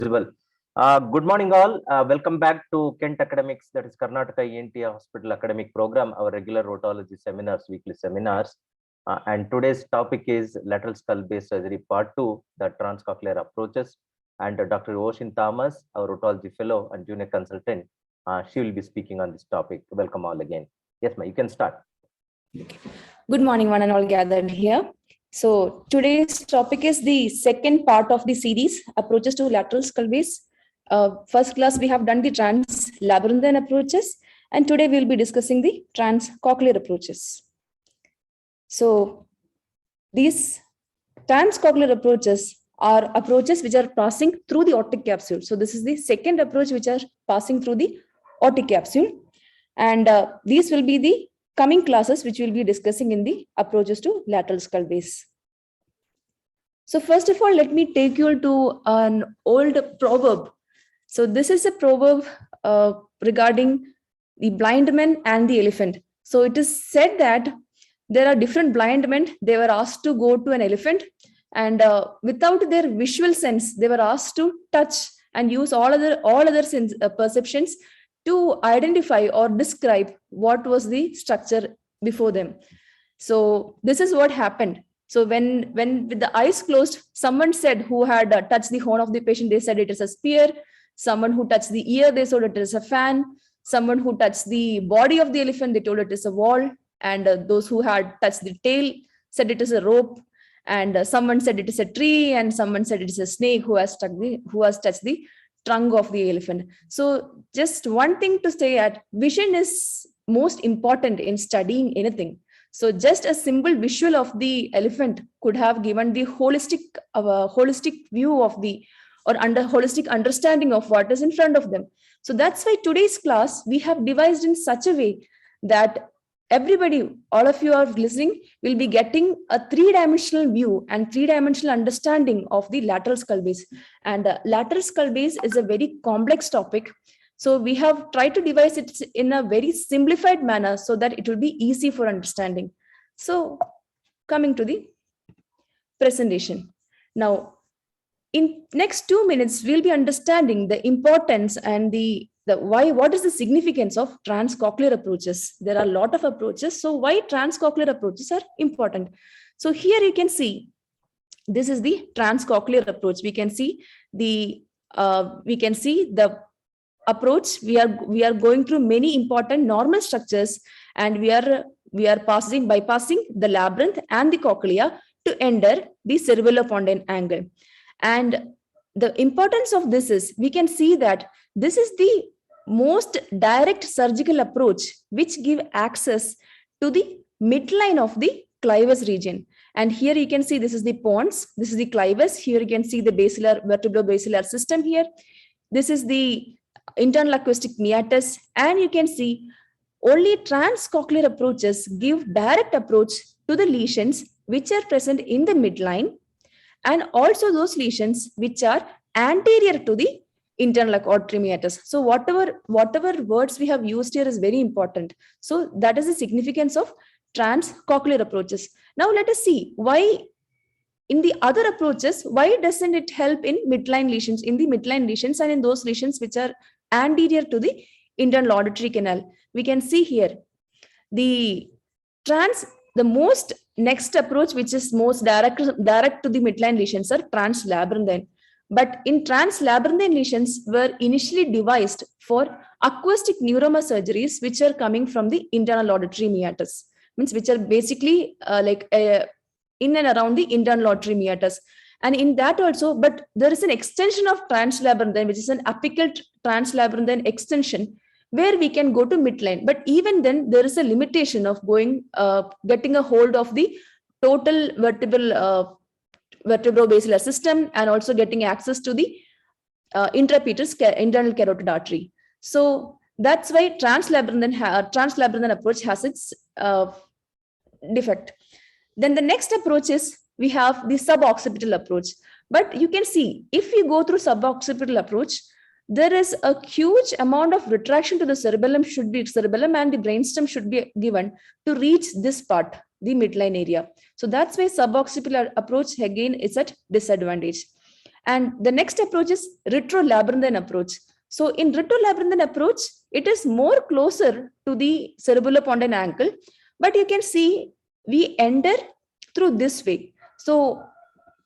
Visible. Good morning, all. Welcome back to Kent Academics, that is Karnataka ENT Hospital Academic Program, our regular otology seminars, weekly seminars. And today's topic is lateral skull base surgery part 2, the transcochlear approaches. And Dr. Oshin Thomas, our otology fellow and junior consultant, she will be speaking on this topic. Welcome all again. Yes, ma'am, you can start. Good morning, one and all gathered here. So today's topic is the second part of the series, approaches to lateral skull base. First class, we have done the trans-labyrinthine approaches, and today we'll be discussing the trans-cochlear approaches. So these trans-cochlear approaches are approaches which are passing through the aortic capsule. So this is the second approach which are passing through the aortic capsule. And these will be the coming classes which we'll be discussing in the approaches to lateral skull base. So first of all, let me take you to an old proverb. So this is a proverb regarding the blind men and the elephant. So it is said that there are different blind men. They were asked to go to an elephant, and without their visual sense, they were asked to touch and use all other sense, perceptions to identify or describe what was the structure before them. So this is what happened. So when with the eyes closed, someone said who had touched the horn of the patient, they said it is a spear. Someone who touched the ear, they said it is a fan. Someone who touched the body of the elephant, they told it is a wall. And those who had touched the tail said it is a rope. And someone said it is a tree, and someone said it is a snake who has touched the trunk of the elephant. So just one thing to say at vision is most important in studying anything. So just a simple visual of the elephant could have given the holistic view of the holistic understanding of what is in front of them. So that's why today's class we have devised in such a way that everybody, all of you are listening, will be getting a three-dimensional view and three-dimensional understanding of the lateral skull base. And lateral skull base is a very complex topic. So we have tried to devise it in a very simplified manner so that it will be easy for understanding. So coming to the presentation. Now, in next 2 minutes, we'll be understanding the importance and what is the significance of transcochlear approaches. There are a lot of approaches. So why transcochlear approaches are important? So here you can see, this is the transcochlear approach. We can see the approach. We are going through many important normal structures, and we are bypassing the labyrinth and the cochlea to enter the cerebellopontine angle. And the importance of this is, we can see that this is the most direct surgical approach which give access to the midline of the clivus region. And here you can see this is the pons, this is the clivus. Here you can see the basilar, vertebro-basilar system here. This is the internal acoustic meatus, and you can see only transcochlear approaches give direct approach to the lesions which are present in the midline, and also those lesions which are anterior to the internal auditory meatus. So whatever words we have used here is very important. So that is the significance of transcochlear approaches. Now let us see why in the other approaches, why doesn't it help in midline lesions, in the midline lesions and in those lesions which are anterior to the internal auditory canal. We can see here the most next approach, which is most direct to the midline lesions, are trans-labyrinthine. But in trans-labyrinthine lesions were initially devised for acoustic neuroma surgeries, which are coming from the internal auditory meatus, means which are basically in and around the internal auditory meatus. And in that also, but there is an extension of trans-labyrinthine, which is an apical trans-labyrinthine extension, where we can go to midline. But even then, there is a limitation of getting a hold of the total vertebro-basilar system, and also getting access to the intrapetus internal carotid artery. So that's why trans-labyrinthine approach has its defect. Then the next approach is, we have the suboccipital approach. But you can see, if we go through suboccipital approach, there is a huge amount of retraction to the cerebellum and the brainstem should be given to reach this part, the midline area. So that's why suboccipital approach again is at disadvantage. And the next approach is retrolabyrinthine approach. So in retrolabyrinthine approach, it is more closer to the cerebellopontine ankle, but you can see we enter through this way. So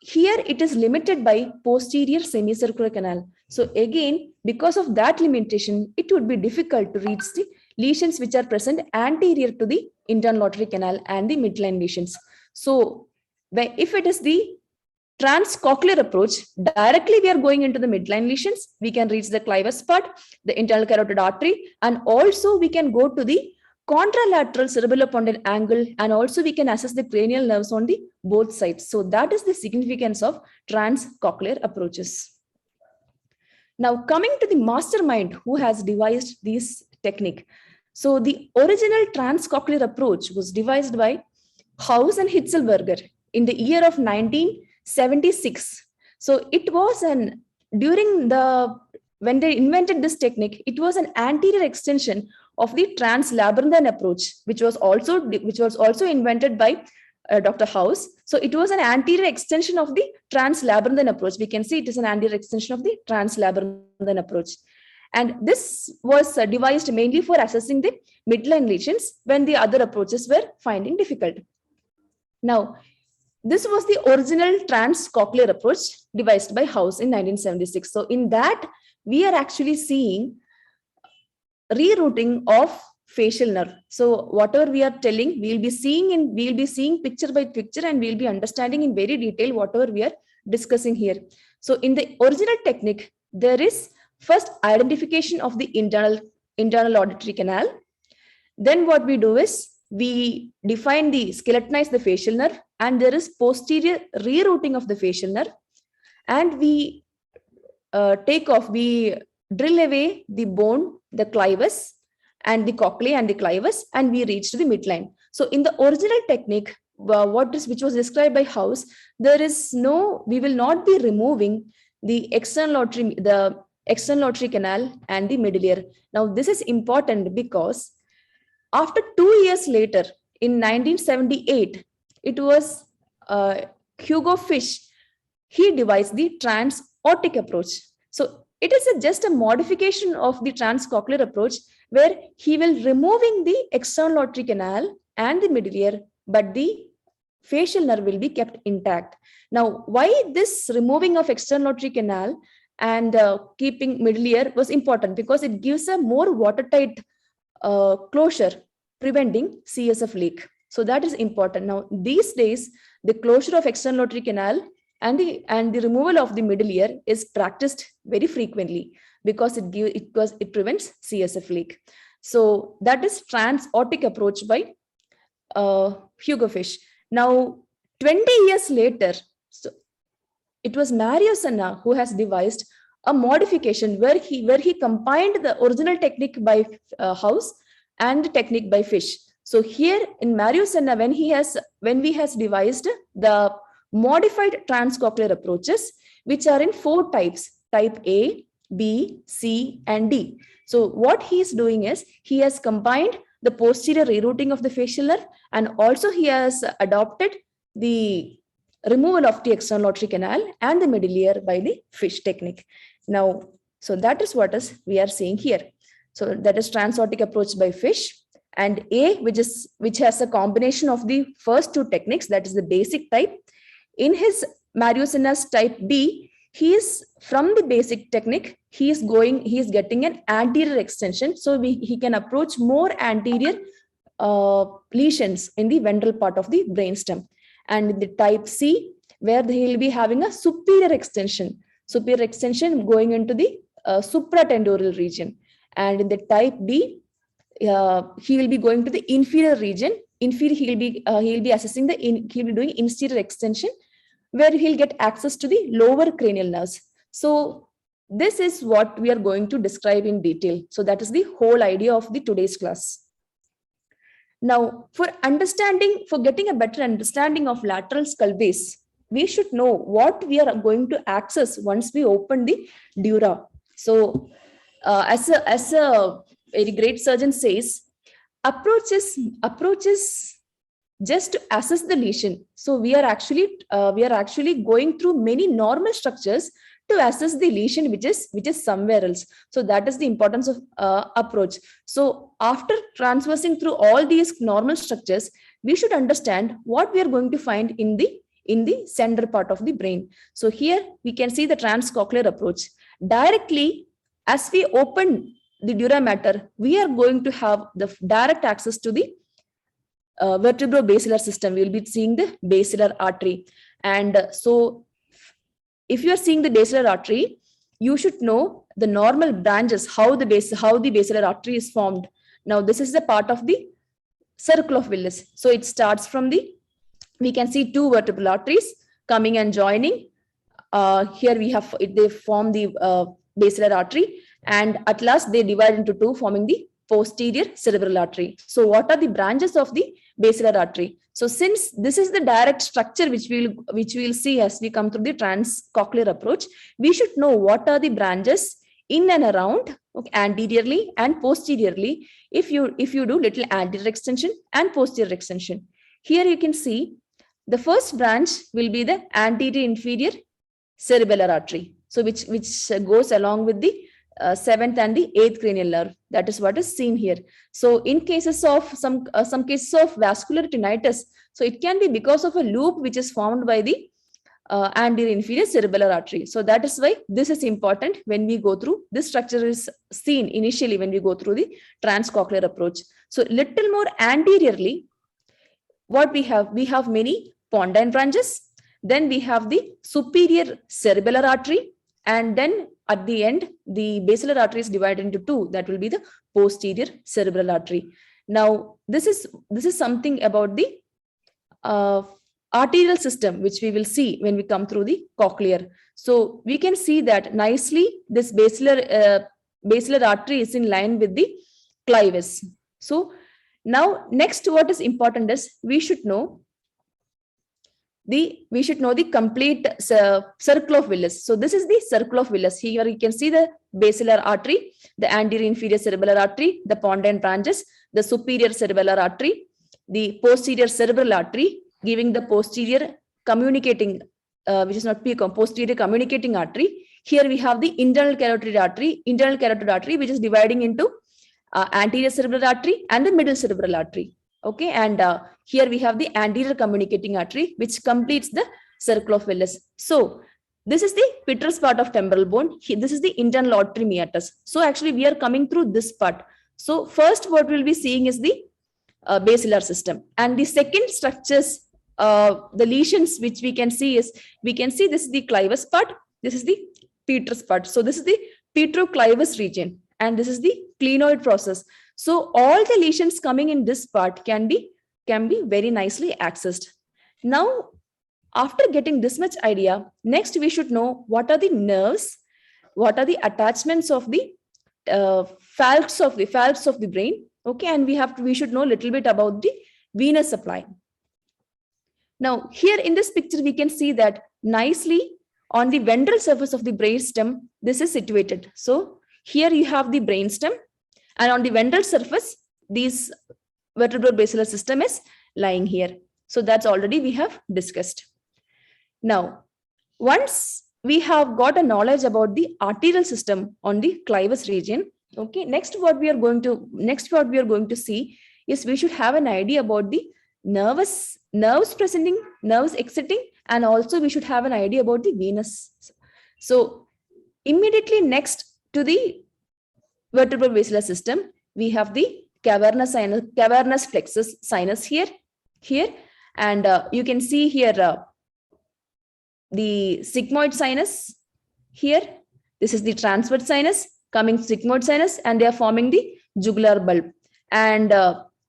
here it is limited by posterior semicircular canal. So again, because of that limitation, it would be difficult to reach the lesions which are present anterior to the internal auditory canal and the midline lesions. So if it is the Trans-cochlear approach, directly we are going into the midline lesions. We can reach the clivus part, the internal carotid artery, and also we can go to the contralateral cerebellopontine angle, and also we can assess the cranial nerves on the both sides. So that is the significance of trans-cochlear approaches. Now coming to the mastermind who has devised this technique. So the original trans-cochlear approach was devised by House and Hitzelberger in the year of 1976. So it was when they invented this technique, it was an anterior extension of the translabyrinthine approach, which was also invented by Dr. House. So it was an anterior extension of the translabyrinthine approach. We can see it is an anterior extension of the translabyrinthine approach. And this was devised mainly for assessing the midline lesions when the other approaches were finding difficult. Now, this was the original trans-cochlear approach devised by House in 1976. So in that, we are actually seeing rerouting of facial nerve. So whatever we are telling, we'll be seeing picture by picture, and we'll be understanding in very detail whatever we are discussing here. So in the original technique, there is first identification of the internal auditory canal. Then what we do is we skeletonize the facial nerve, and there is posterior rerouting of the facial nerve, and we drill away the bone, the clivus and the cochlea and the clivus, and we reach to the midline. So in the original technique, which was described by House, we will not be removing the external auditory canal and the middle. Now this is important because after 2 years later, in 1978, it was Hugo Fish. He devised the Transortic Approach. So it is just a modification of the trans-cochlear approach, where he will removing the external auditory canal and the middle ear, but the facial nerve will be kept intact. Now, why this removing of external auditory canal and keeping middle ear was important? Because it gives a more watertight closure, preventing CSF leak. So that is important. Now, these days, the closure of external auditory canal and the removal of the middle ear is practiced very frequently because it prevents CSF leak. So that is Transortic approach by Hugo Fish. Now, 20 years later, so it was Mario Senna who has devised a modification where he combined the original technique by House and the technique by Fish. So here in Mario Senna, when we has devised the modified transcochlear approaches, which are in 4 types, type A, B, C, and D. So what he is doing is he has combined the posterior rerouting of the facial nerve, and also he has adopted the removal of the external auditory canal and the middle ear by the Fish technique. Now, so that is what we are seeing here. So that is Transortic approach by Fish, and A, which has a combination of the first 2 techniques, that is the basic type. In his Mario Senna's type B, he is from the basic technique, he is getting an anterior extension, so he can approach more anterior lesions in the ventral part of the brainstem. And the type C, where he will be having a superior extension going into the supratentorial region. And in the type D, he will be going to the inferior region. He will be assessing he'll be doing inferior extension, where he'll get access to the lower cranial nerves. So this is what we are going to describe in detail. So that is the whole idea of the today's class. Now, for getting a better understanding of lateral skull base, we should know what we are going to access once we open the dura. So as a very great surgeon says, approaches just to assess the lesion. So we are actually going through many normal structures to assess the lesion which is somewhere else. So that is the importance of approach. So after traversing through all these normal structures, we should understand what we are going to find in the center part of the brain. So here we can see the transcochlear approach. Directly, as we open the dura mater, we are going to have the direct access to the vertebro-basilar system. We will be seeing the basilar artery. And so if you are seeing the basilar artery, you should know the normal branches, how the basilar artery is formed. Now, this is the part of the circle of Willis. So it starts from we can see two vertebral arteries coming and joining. Here we have, they form the basilar artery, and at last they divide into two, forming the posterior cerebral artery. So what are the branches of the basilar artery? So since this is the direct structure which we'll see as we come through the trans-cochlear approach, we should know what are the branches in and around, okay, anteriorly and posteriorly, if you do little anterior extension and posterior extension. Here you can see the first branch will be the anterior inferior cerebellar artery, so which goes along with the 7th and the 8th cranial nerve. That is what is seen here. So in cases of some cases of vascular tinnitus, so it can be because of a loop which is formed by the anterior inferior cerebellar artery. So that is why this is important when we go through. This structure is seen initially when we go through the transcochlear approach. So little more anteriorly, what we have many pondine branches. Then we have the superior cerebellar artery, and then at the end, the basilar artery is divided into two. That will be the posterior cerebral artery. Now, this is something about the arterial system, which we will see when we come through the cochlear. So we can see that nicely this basilar artery is in line with the clivus. So now, next, what is important is we should know the complete circle of Willis. So this is the circle of Willis. Here you can see the basilar artery, the anterior inferior cerebellar artery, the pondine branches, the superior cerebellar artery, the posterior cerebral artery, giving the posterior communicating, which is not PCOM, posterior communicating artery. Here we have the internal carotid artery, which is dividing into anterior cerebral artery and the middle cerebral artery. Okay, and here we have the anterior communicating artery, which completes the circle of Willis. So this is the petrous part of temporal bone. This is the internal auditory meatus. So actually we are coming through this part. So first what we'll be seeing is the basilar system, and the second structures, the lesions which we can see this is the clivus part, this is the petrous part. So this is the petroclivus region, and this is the clinoid process. So all the lesions coming in this part can be very nicely accessed. Now, after getting this much idea, next we should know what are the nerves, what are the attachments of the falx of the brain. Okay, and we should know a little bit about the venous supply. Now, here in this picture, we can see that nicely on the ventral surface of the brainstem, this is situated. So here you have the brainstem, and on the ventral surface, this vertebro-basilar system is lying here. So that's already we have discussed. Now, once we have got a knowledge about the arterial system on the clivus region, okay, next what we are going to see is we should have an idea about the nerves presenting, nerves exiting, and also we should have an idea about the venous. So immediately next to the vertebro-basilar system, we have the cavernous plexus sinus here, and you can see here the sigmoid sinus here. This is the transverse sinus coming sigmoid sinus, and they are forming the jugular bulb. And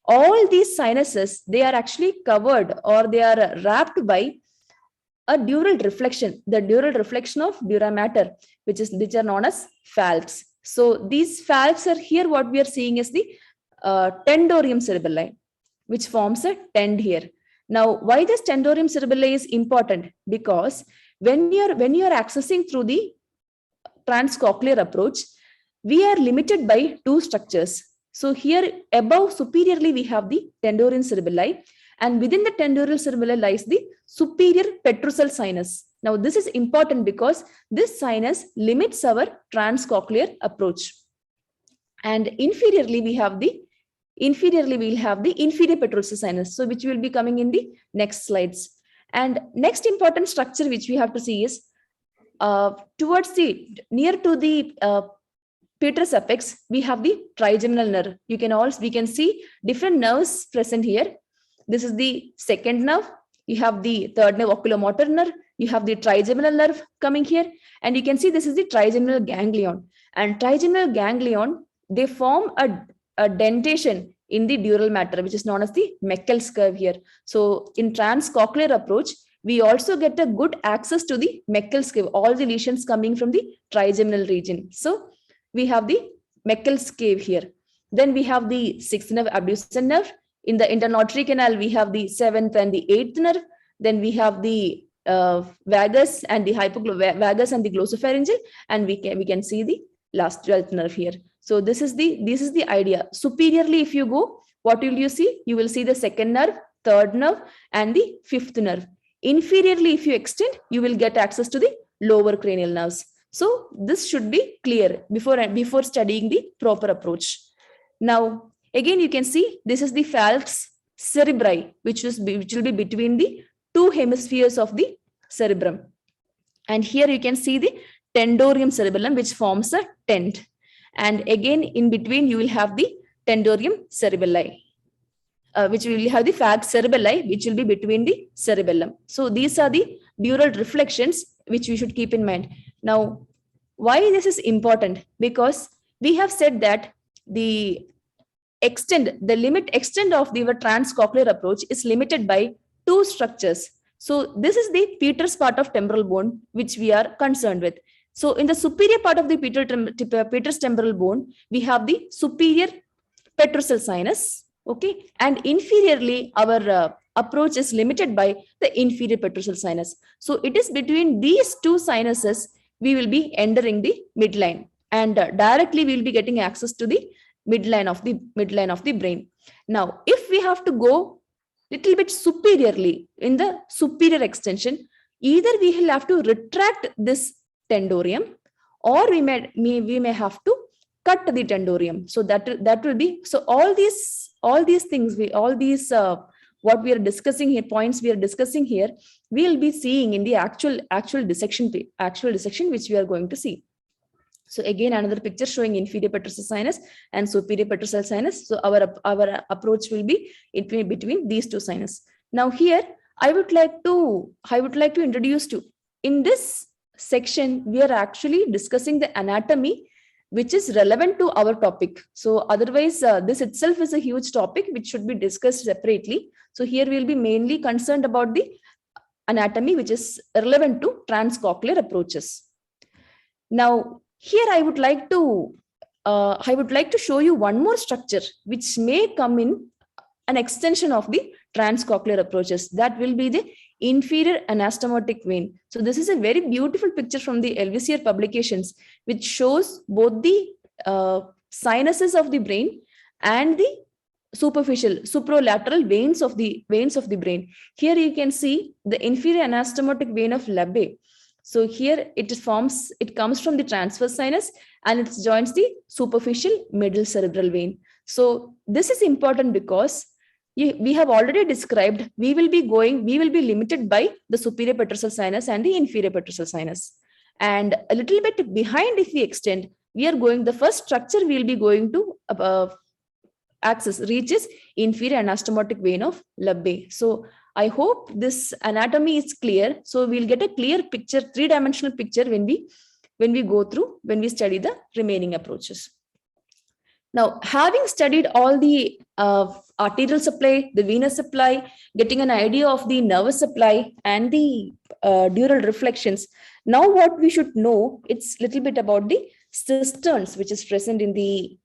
all these sinuses, they are actually covered, or they are wrapped by a dural reflection, the dural reflection of dura mater, which are known as falx. So these falx are here. What we are seeing is the tendorium cerebelli, which forms a tend here. Now, why this tendorium cerebelli is important? Because when you are accessing through the transcochlear approach, we are limited by two structures. So here above superiorly we have the tendorium cerebelli, And within the tendoral cerebellum lies the superior petrosal sinus. Now, this is important because this sinus limits our transcochlear approach. And inferiorly, we'll have the inferior petrosal sinus, so which will be coming in the next slides. And next important structure which we have to see is towards the near to the petrous apex, we have the trigeminal nerve. We can see different nerves present here. This is the second nerve. You have the third nerve, oculomotor nerve. You have the trigeminal nerve coming here, and you can see this is the trigeminal ganglion. And trigeminal ganglion, they form a dentation in the dural matter, which is known as the Meckel's curve here. So in transcochlear approach, we also get a good access to the Meckel's curve, all the lesions coming from the trigeminal region. So we have the Meckel's cave here. Then we have the sixth nerve, abducens nerve. In the internodary canal, we have the seventh and the eighth nerve. Then we have the vagus and the vagus and the glossopharyngeal, and we can see the last 12th nerve here. So this is the idea. Superiorly, if you go, what will you see? You will see the second nerve, third nerve, and the fifth nerve. Inferiorly, if you extend, you will get access to the lower cranial nerves. So this should be clear before studying the proper approach. Now, again, you can see this is the falx cerebri, which will be between the two hemispheres of the cerebrum. And here you can see the tendorium cerebellum, which forms a tent. And again, in between, you will have the tendorium cerebelli, which will have the falx cerebelli, which will be between the cerebellum. So these are the dural reflections, which we should keep in mind. Now, why this is important? Because we have said that the limit extent of the transcochlear approach is limited by two structures. So this is the Peters part of temporal bone, which we are concerned with. So in the superior part of the Peters temporal bone, we have the superior petrosal sinus. Okay, and inferiorly, our approach is limited by the inferior petrosal sinus. So it is between these two sinuses we will be entering the midline, and directly we will be getting access to the midline of the brain. Now, if we have to go little bit superiorly in the superior extension, either we will have to retract this tendorium, or we may have to cut the tendorium. So that will be, so all these things, what we are discussing here, points we are discussing here, we will be seeing in the actual dissection which we are going to see. So again, another picture showing inferior petrosal sinus and superior petrosal sinus. So our approach will be between these two sinus. Now here, I would like to introduce to, in this section, we are actually discussing the anatomy, which is relevant to our topic. So otherwise, this itself is a huge topic which should be discussed separately. So here we will be mainly concerned about the anatomy, which is relevant to transcochlear approaches. Now, here I would like to show you one more structure which may come in an extension of the transcochlear approaches. That will be the inferior anastomotic vein. So this is a very beautiful picture from the LVCR publications, which shows both the sinuses of the brain and the supralateral veins of the brain. Here you can see the inferior anastomotic vein of Labbé. So here it comes from the transverse sinus, and it joins the superficial middle cerebral vein. So this is important because we have already described, we will be limited by the superior petrosal sinus and the inferior petrosal sinus. And a little bit behind, if we extend, the first structure we will be going to reaches inferior anastomotic vein of Labbé. So I hope this anatomy is clear. So we'll get a clear picture, three-dimensional picture when we study the remaining approaches. Now, having studied all the arterial supply, the venous supply, getting an idea of the nervous supply and the dural reflections, now what we should know, it's a little bit about the cisterns which is present in the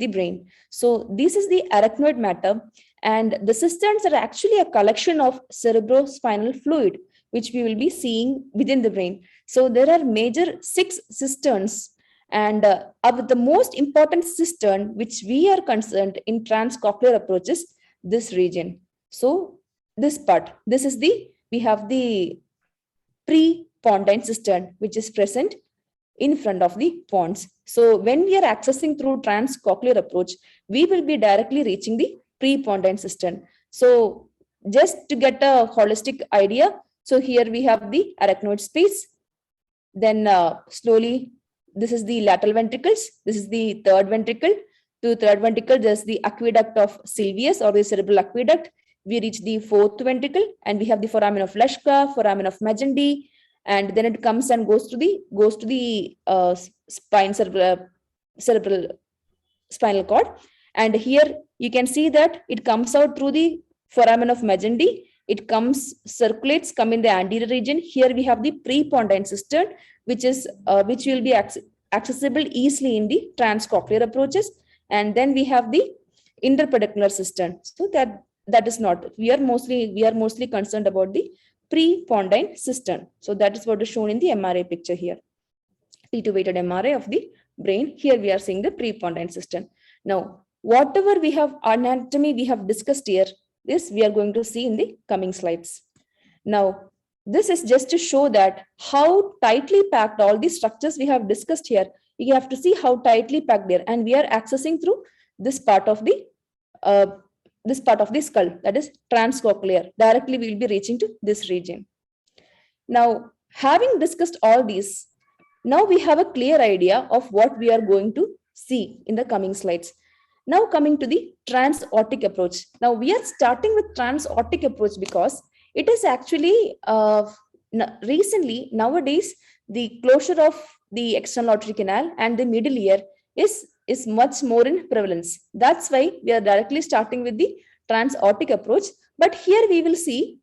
brain. So this is the arachnoid matter, and the cisterns are actually a collection of cerebrospinal fluid which we will be seeing within the brain. So there are major 6 cisterns, and the most important cistern which we are concerned in transcochlear approaches, this region. So this part, we have the pre-pondine cistern, which is present in front of the pons. So when we are accessing through trans-cochlear approach, we will be directly reaching the pre-pondine cistern. So just to get a holistic idea, so here we have the arachnoid space. Then slowly, this is the lateral ventricles. This is the third ventricle. To third ventricle, there's the aqueduct of Sylvius or the cerebral aqueduct. We reach the fourth ventricle, and we have the foramen of Leschka, foramen of Magendie, and then it comes and goes to the cerebral spinal cord. And here you can see that it comes out through the foramen of Magendie. It circulates, come in the anterior region. Here we have the prepondine cistern, which will be accessible easily in the transcochlear approaches. And then we have the interpeduncular cistern. So that is not. We are mostly concerned about the prepondine cistern. So that is what is shown in the MRI picture here. T2 weighted MRI of the brain. Here we are seeing the prepondine cistern. Now, whatever we have anatomy we have discussed here, this we are going to see in the coming slides. Now, this is just to show that how tightly packed all these structures we have discussed here. You have to see how tightly packed they are, and we are accessing through this part of the skull, that is transcochlear. Directly we will be reaching to this region. Now, having discussed all these, now we have a clear idea of what we are going to see in the coming slides. Now coming to the transortic approach. Now we are starting with transortic approach because it is actually recently, nowadays, the closure of the external auditory canal and the middle ear is much more in prevalence. That's why we are directly starting with the transortic approach. But here we will see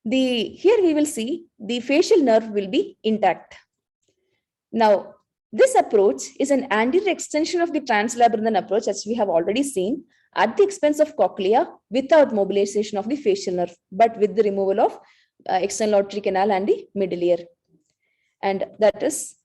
the facial nerve will be intact. Now, this approach is an anterior extension of the translabyrinthine approach, as we have already seen, at the expense of cochlea without mobilization of the facial nerve, but with the removal of external auditory canal and the middle ear. And that is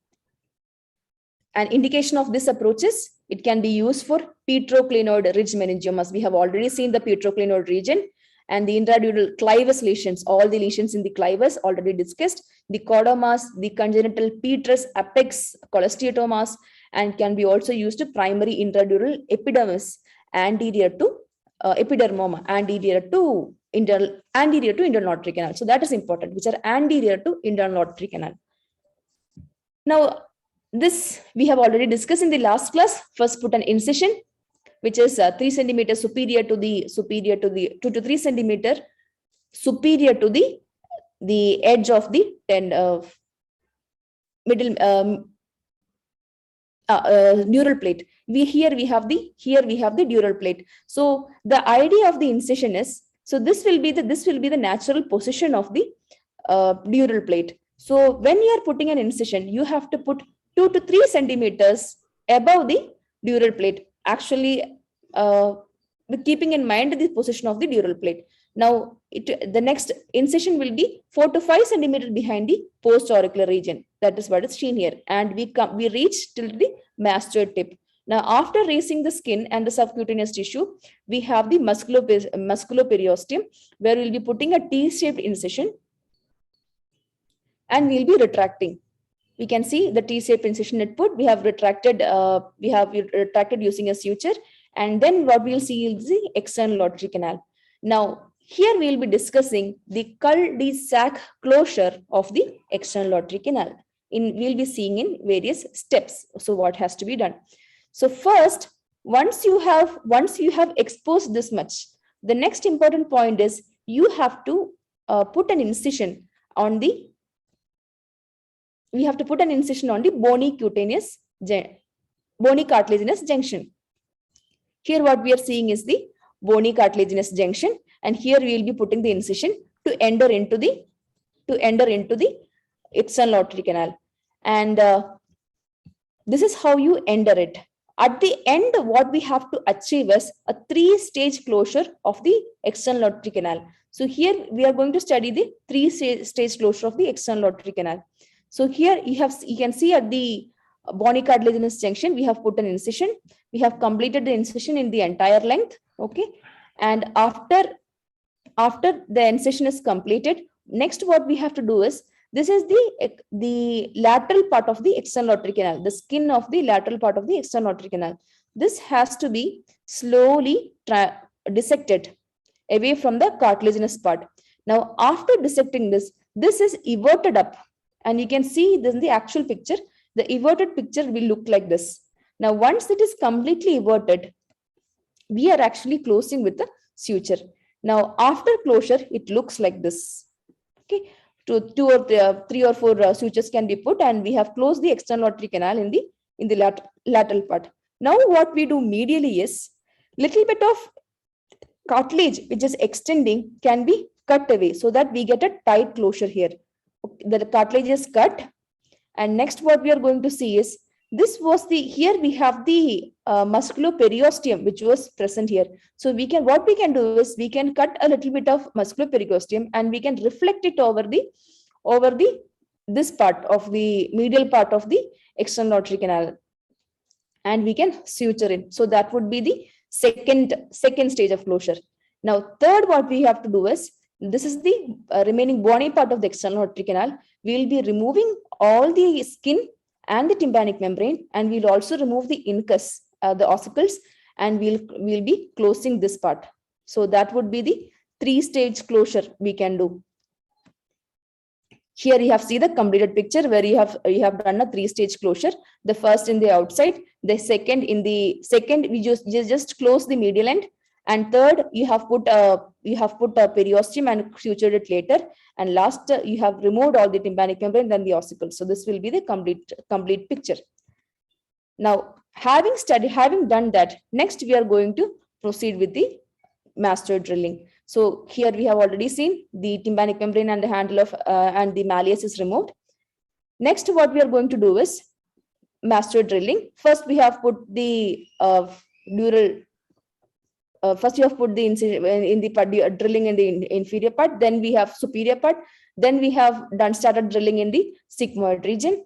an indication of this approach is it can be used for petroclinoid ridge meningiomas. We have already seen the petroclinoid region and the intradural clivus lesions, all the lesions in the clivus already discussed, the chordomas, the congenital petrous apex cholesteatomas, and can be also used to primary intradural epidermis anterior to epidermoma, anterior to internal auditory canal. So that is important, which are anterior to internal auditory canal. Now, this we have already discussed in the last class. First, put an incision, which is 3 centimeters superior to the 2 to 3 centimeter superior to the edge of the neural plate. Here we have the dural plate. So the idea of the incision is, so this will be the natural position of the dural plate. So when you are putting an incision, you have to put 2 to 3 centimeters above the dural plate, actually keeping in mind the position of the dural plate. Now, the next incision will be 4 to 5 centimeters behind the post-auricular region. That is what is seen here. And we reach till the mastoid tip. Now, after raising the skin and the subcutaneous tissue, we have the musculoperiosteum, where we'll be putting a T-shaped incision and we'll be retracting. We can see the T-shaped incision it put. We have retracted using a suture, and then what we'll see is the external auditory canal. Now, here we will be discussing the cul-de-sac closure of the external auditory canal. We'll be seeing in various steps. So what has to be done? So first, once you have exposed this much, the next important point is you have to put an incision on the bony cartilaginous junction. Here what we are seeing is the bony cartilaginous junction, and here we will be putting the incision to enter into the external auditory canal. And this is how you enter it. At the end, what we have to achieve is a 3-stage closure of the external auditory canal. So here we are going to study the 3-stage closure of the external auditory canal. So here you can see at the bony cartilaginous junction, we have put an incision. We have completed the incision in the entire length. Okay. And after the incision is completed, next what we have to do is, this is the lateral part of the external auditory canal, the skin of the lateral part of the external auditory canal. This has to be slowly dissected away from the cartilaginous part. Now, after dissecting this is everted up, and you can see this in the actual picture. The everted picture will look like this. Now, once it is completely everted, we are actually closing with the suture. Now, after closure, it looks like this. Okay, two or three or four sutures can be put, and we have closed the external auditory canal in the lateral part. Now, what we do medially is, little bit of cartilage which is extending can be cut away so that we get a tight closure here. The cartilage is cut, and next what we are going to see is, this was here we have the musculoperiosteum which was present here. So what we can do is, we can cut a little bit of musculoperiosteum and we can reflect it over this part of the medial part of the external auditory canal, and we can suture it. So that would be the second stage of closure. Now, third, what we have to do is, this is the remaining bony part of the external auditory canal. We will be removing all the skin and the tympanic membrane, and we'll also remove the incus, the ossicles, and we'll be closing this part. So that would be the 3-stage closure we can do. Here you have see the completed picture where you have done a 3-stage closure. The first in the outside, the second we just close the medial end, and third you have put a periosteum and sutured it later, and last you have removed all the tympanic membrane, then the ossicles. So this will be the complete picture. Now, having done that, next we are going to proceed with the master drilling. So here we have already seen the tympanic membrane and the handle of and the malleus is removed. Next, what we are going to do is master drilling. First, we have put the dural. First, you have put the incision in the part, drilling in the inferior part. Then we have superior part. Then we have started drilling in the sigmoid region.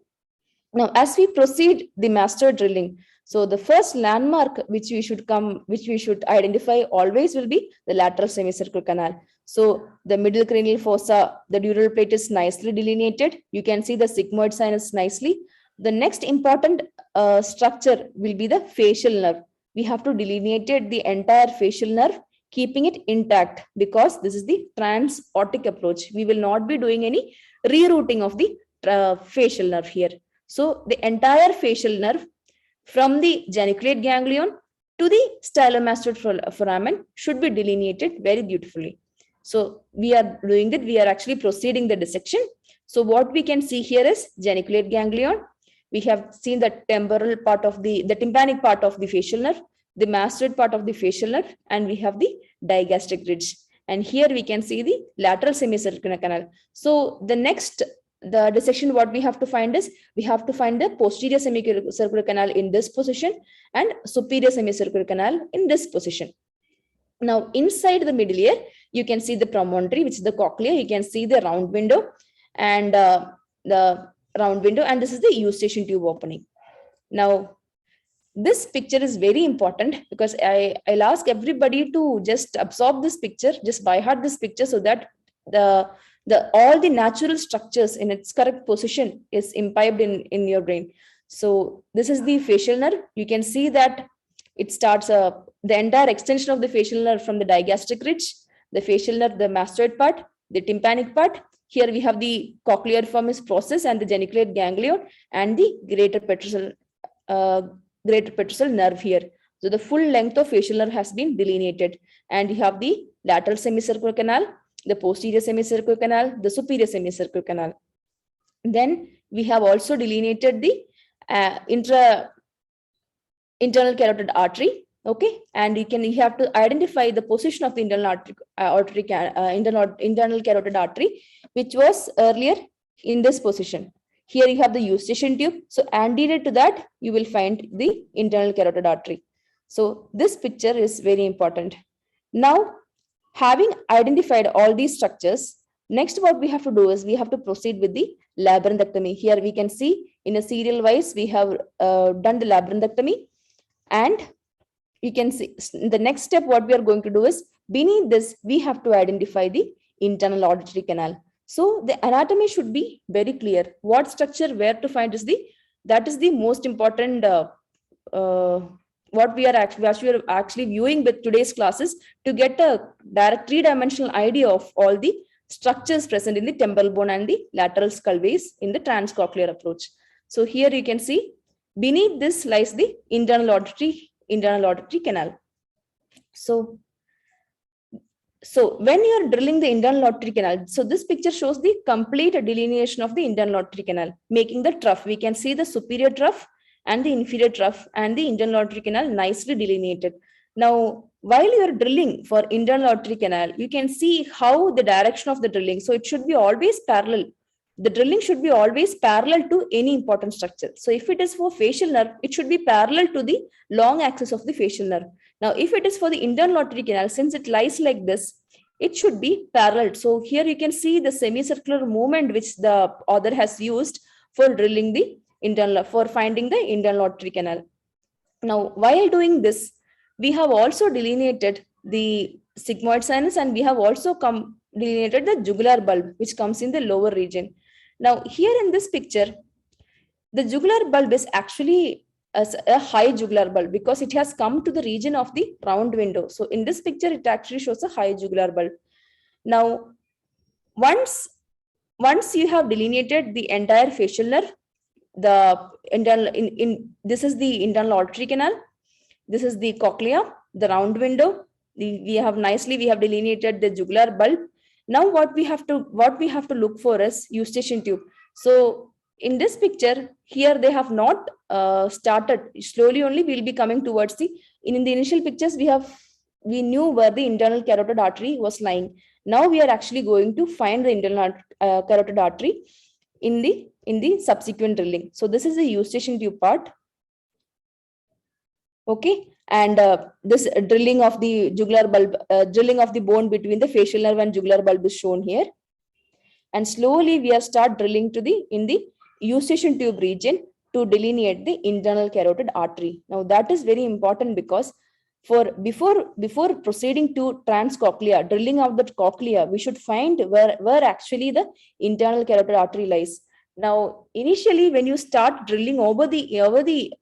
Now, as we proceed the master drilling, so the first landmark which we should identify always will be the lateral semicircular canal. So the middle cranial fossa, the dural plate is nicely delineated. You can see the sigmoid sinus nicely. The next important structure will be the facial nerve. We have to delineate the entire facial nerve, keeping it intact, because this is the transortic approach. We will not be doing any rerouting of the facial nerve here. So the entire facial nerve from the geniculate ganglion to the stylomastoid foramen should be delineated very beautifully. So we are doing that. We are actually proceeding the dissection. So what we can see here is geniculate ganglion. We have seen the temporal part of the tympanic part of the facial nerve, the mastoid part of the facial nerve, and we have the digastric ridge. And here we can see the lateral semicircular canal. So the dissection, what we have to find is, we have to find the posterior semicircular canal in this position and superior semicircular canal in this position. Now, inside the middle ear, you can see the promontory, which is the cochlea. You can see the round window and and this is the eustachian tube opening. Now, this picture is very important because I'll ask everybody to just absorb this picture, just by heart this picture, so that all the natural structures in its correct position is imbibed in your brain. So this is the facial nerve. You can see that it starts the entire extension of the facial nerve from the digastric ridge, the facial nerve, the mastoid part, the tympanic part. Here we have the cochleariformis process and the geniculate ganglion and the greater petrosal nerve here. So the full length of facial nerve has been delineated, and you have the lateral semicircular canal, the posterior semicircular canal, the superior semicircular canal. Then we have also delineated the internal carotid artery. Okay, and you have to identify the position of the internal carotid artery, which was earlier in this position. Here you have the eustachian tube. So anterior to that, you will find the internal carotid artery. So this picture is very important. Now, having identified all these structures, next what we have to do is we have to proceed with the labyrinthectomy. Here we can see in a serial wise, we have done the labyrinthectomy, and you can see the next step what we are going to do is Beneath this, we have to identify the internal auditory canal. So the anatomy should be very clear. What structure, where to find is that is the most important what we are actually viewing with today's classes, to get a direct three-dimensional idea of all the structures present in the temporal bone and the lateral skull base in the transcochlear approach. So here you can see beneath this lies the internal auditory canal. So when you are drilling the internal auditory canal, so this picture shows the complete delineation of the internal auditory canal, making the trough. We can see the superior trough and the inferior trough and the internal auditory canal nicely delineated. Now, while you are drilling for internal auditory canal, you can see how the direction of the drilling. So it should be always parallel. The drilling should be always parallel to any important structure. So if it is for facial nerve, it should be parallel to the long axis of the facial nerve. Now, if it is for the internal auditory canal, since it lies like this, it should be parallel. So here you can see the semicircular movement which the author has used for drilling the internal, for finding the internal auditory canal. Now, while doing this, we have also delineated the sigmoid sinus, and we have also delineated the jugular bulb, which comes in the lower region. Now, here in this picture, the jugular bulb is actually as a high jugular bulb because it has come to the region of the round window. So in this picture, it actually shows a high jugular bulb. Now, once you have delineated the entire facial nerve, the internal this is the internal auditory canal, this is the cochlea, the round window. We have delineated the jugular bulb. Now what we have to look for is eustachian tube. So in this picture here, they have not started. Slowly only we will be coming towards in the initial pictures we knew where the internal carotid artery was lying. Now we are actually going to find the internal carotid artery in the subsequent drilling. So this is the eustachian tube part. Okay, and this drilling of the jugular bulb, drilling of the bone between the facial nerve and jugular bulb is shown here. And slowly we are start drilling in the eustachian tube region to delineate the internal carotid artery. Now that is very important because before proceeding to transcochlear, drilling out the cochlea, we should find where actually the internal carotid artery lies. Now, initially, when you start drilling over the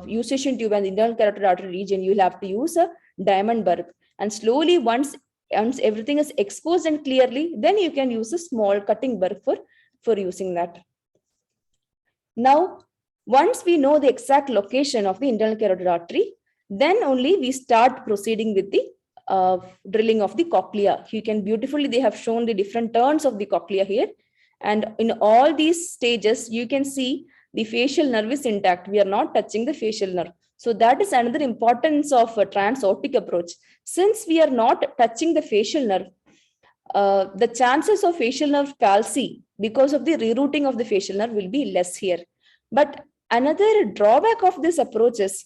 eustachian tube and the internal carotid artery region, you will have to use a diamond burr. And slowly, once everything is exposed and clearly, then you can use a small cutting burr for using that. Now, once we know the exact location of the internal carotid artery, then only we start proceeding with the drilling of the cochlea. You can beautifully, they have shown the different turns of the cochlea here. And in all these stages, you can see the facial nerve is intact. We are not touching the facial nerve. So that is another importance of a transortic approach. Since we are not touching the facial nerve, the chances of facial nerve palsy because of the rerouting of the facial nerve will be less here. But another drawback of this approach is,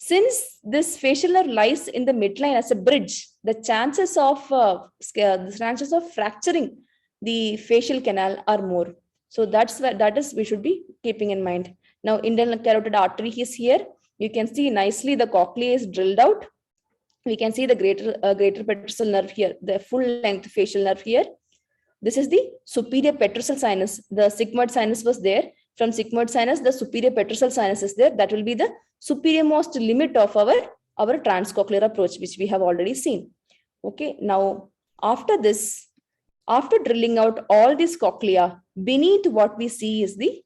since this facial nerve lies in the midline as a bridge, the chances of fracturing the facial canal are more. So that is we should be keeping in mind. Now, internal carotid artery is here. You can see nicely the cochlea is drilled out. We can see the greater petrosal nerve here, the full length facial nerve here. This is the superior petrosal sinus. The sigmoid sinus was there. From sigmoid sinus, the superior petrosal sinus is there. That will be the superiormost limit of our transcochlear approach, which we have already seen. Okay, now after this, after drilling out all this cochlea, beneath what we see is the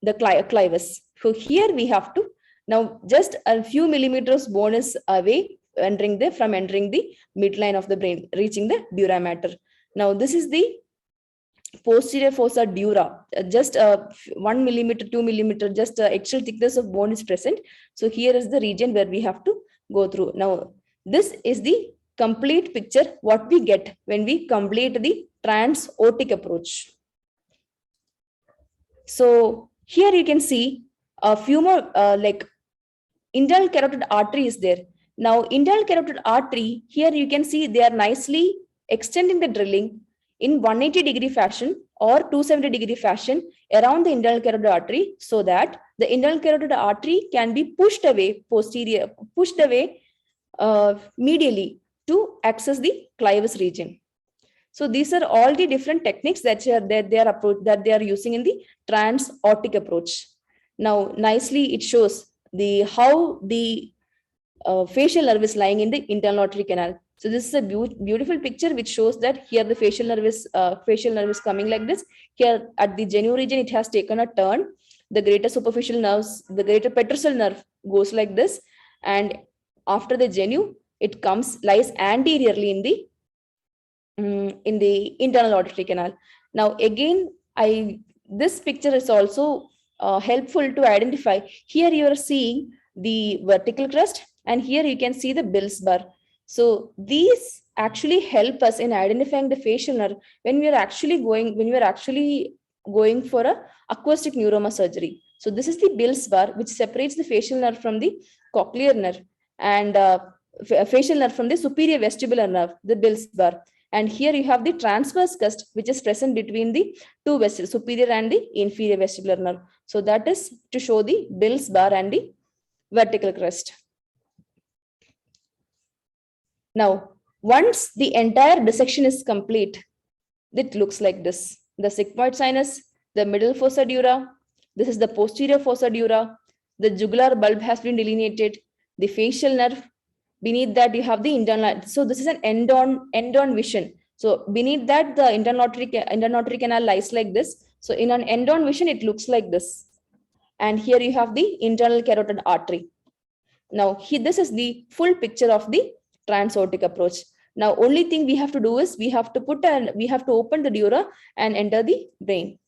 clivus. So here we have to, now just a few millimeters bone is away from entering the midline of the brain, reaching the dura mater. Now this is the posterior fossa dura, just 1 millimeter, 2 millimeter, just axial thickness of bone is present. So here is the region where we have to go through. Now this is the complete picture what we get when we complete the transortic approach. So here you can see a few more like internal carotid artery is there. Now internal carotid artery, here you can see they are nicely extending the drilling in 180-degree fashion or 270-degree fashion around the internal carotid artery, so that the internal carotid artery can be pushed away medially to access the clivus region. So these are all the different techniques that they are using in the transortic approach. Now, nicely it shows how the facial nerve is lying in the internal auditory canal. So this is a beautiful picture which shows that here the facial nerve is coming like this. Here at the genu region, it has taken a turn. The greater superficial nerves, the greater petrosal nerve goes like this, and after the genu, it lies anteriorly in the internal auditory canal. Now again, this picture is also helpful to identify. Here you are seeing the vertical crest, and here you can see the Bill's bar. So these actually help us in identifying the facial nerve when we are actually going for a acoustic neuroma surgery. So this is the Bill's bar, which separates the facial nerve from the cochlear nerve, and facial nerve from the superior vestibular nerve, the Bill's bar. And here you have the transverse crest, which is present between the two vessels, superior and the inferior vestibular nerve. So that is to show the Bill's bar and the vertical crest. Now, once the entire dissection is complete, it looks like this. The sigmoid sinus, the middle fossa dura, this is the posterior fossa dura, the jugular bulb has been delineated, the facial nerve. Beneath that, you have the internal. So this is an end-on vision. So beneath that, the internal auditory canal lies like this. So in an end-on vision, it looks like this. And here you have the internal carotid artery. Now, this is the full picture of the transortic approach. Now, only thing we have to do is we have to open the dura and enter the brain.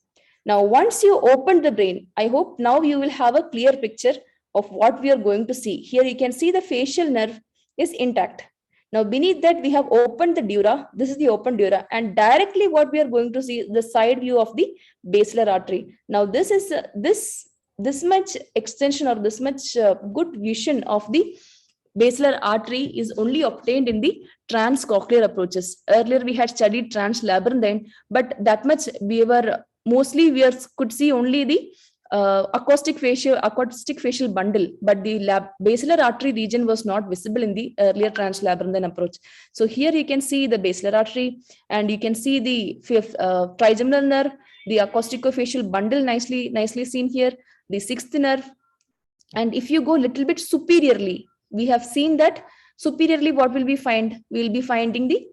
Now, once you open the brain, I hope now you will have a clear picture of what we are going to see. Here you can see the facial nerve is intact. Now, beneath that, we have opened the dura. This is the open dura, and directly what we are going to see is the side view of the basilar artery. Now, this is this much extension or this much good vision of the basilar artery is only obtained in the trans-cochlear approaches. Earlier, we had studied trans-labyrinthine, but that much we could see only the acoustic facial bundle, but the basilar artery region was not visible in the earlier trans-labyrinthine approach. So here you can see the basilar artery, and you can see the trigeminal nerve, the acousticofacial bundle nicely seen here, the sixth nerve. And if you go a little bit superiorly, we have seen that superiorly what will we find? We will be finding the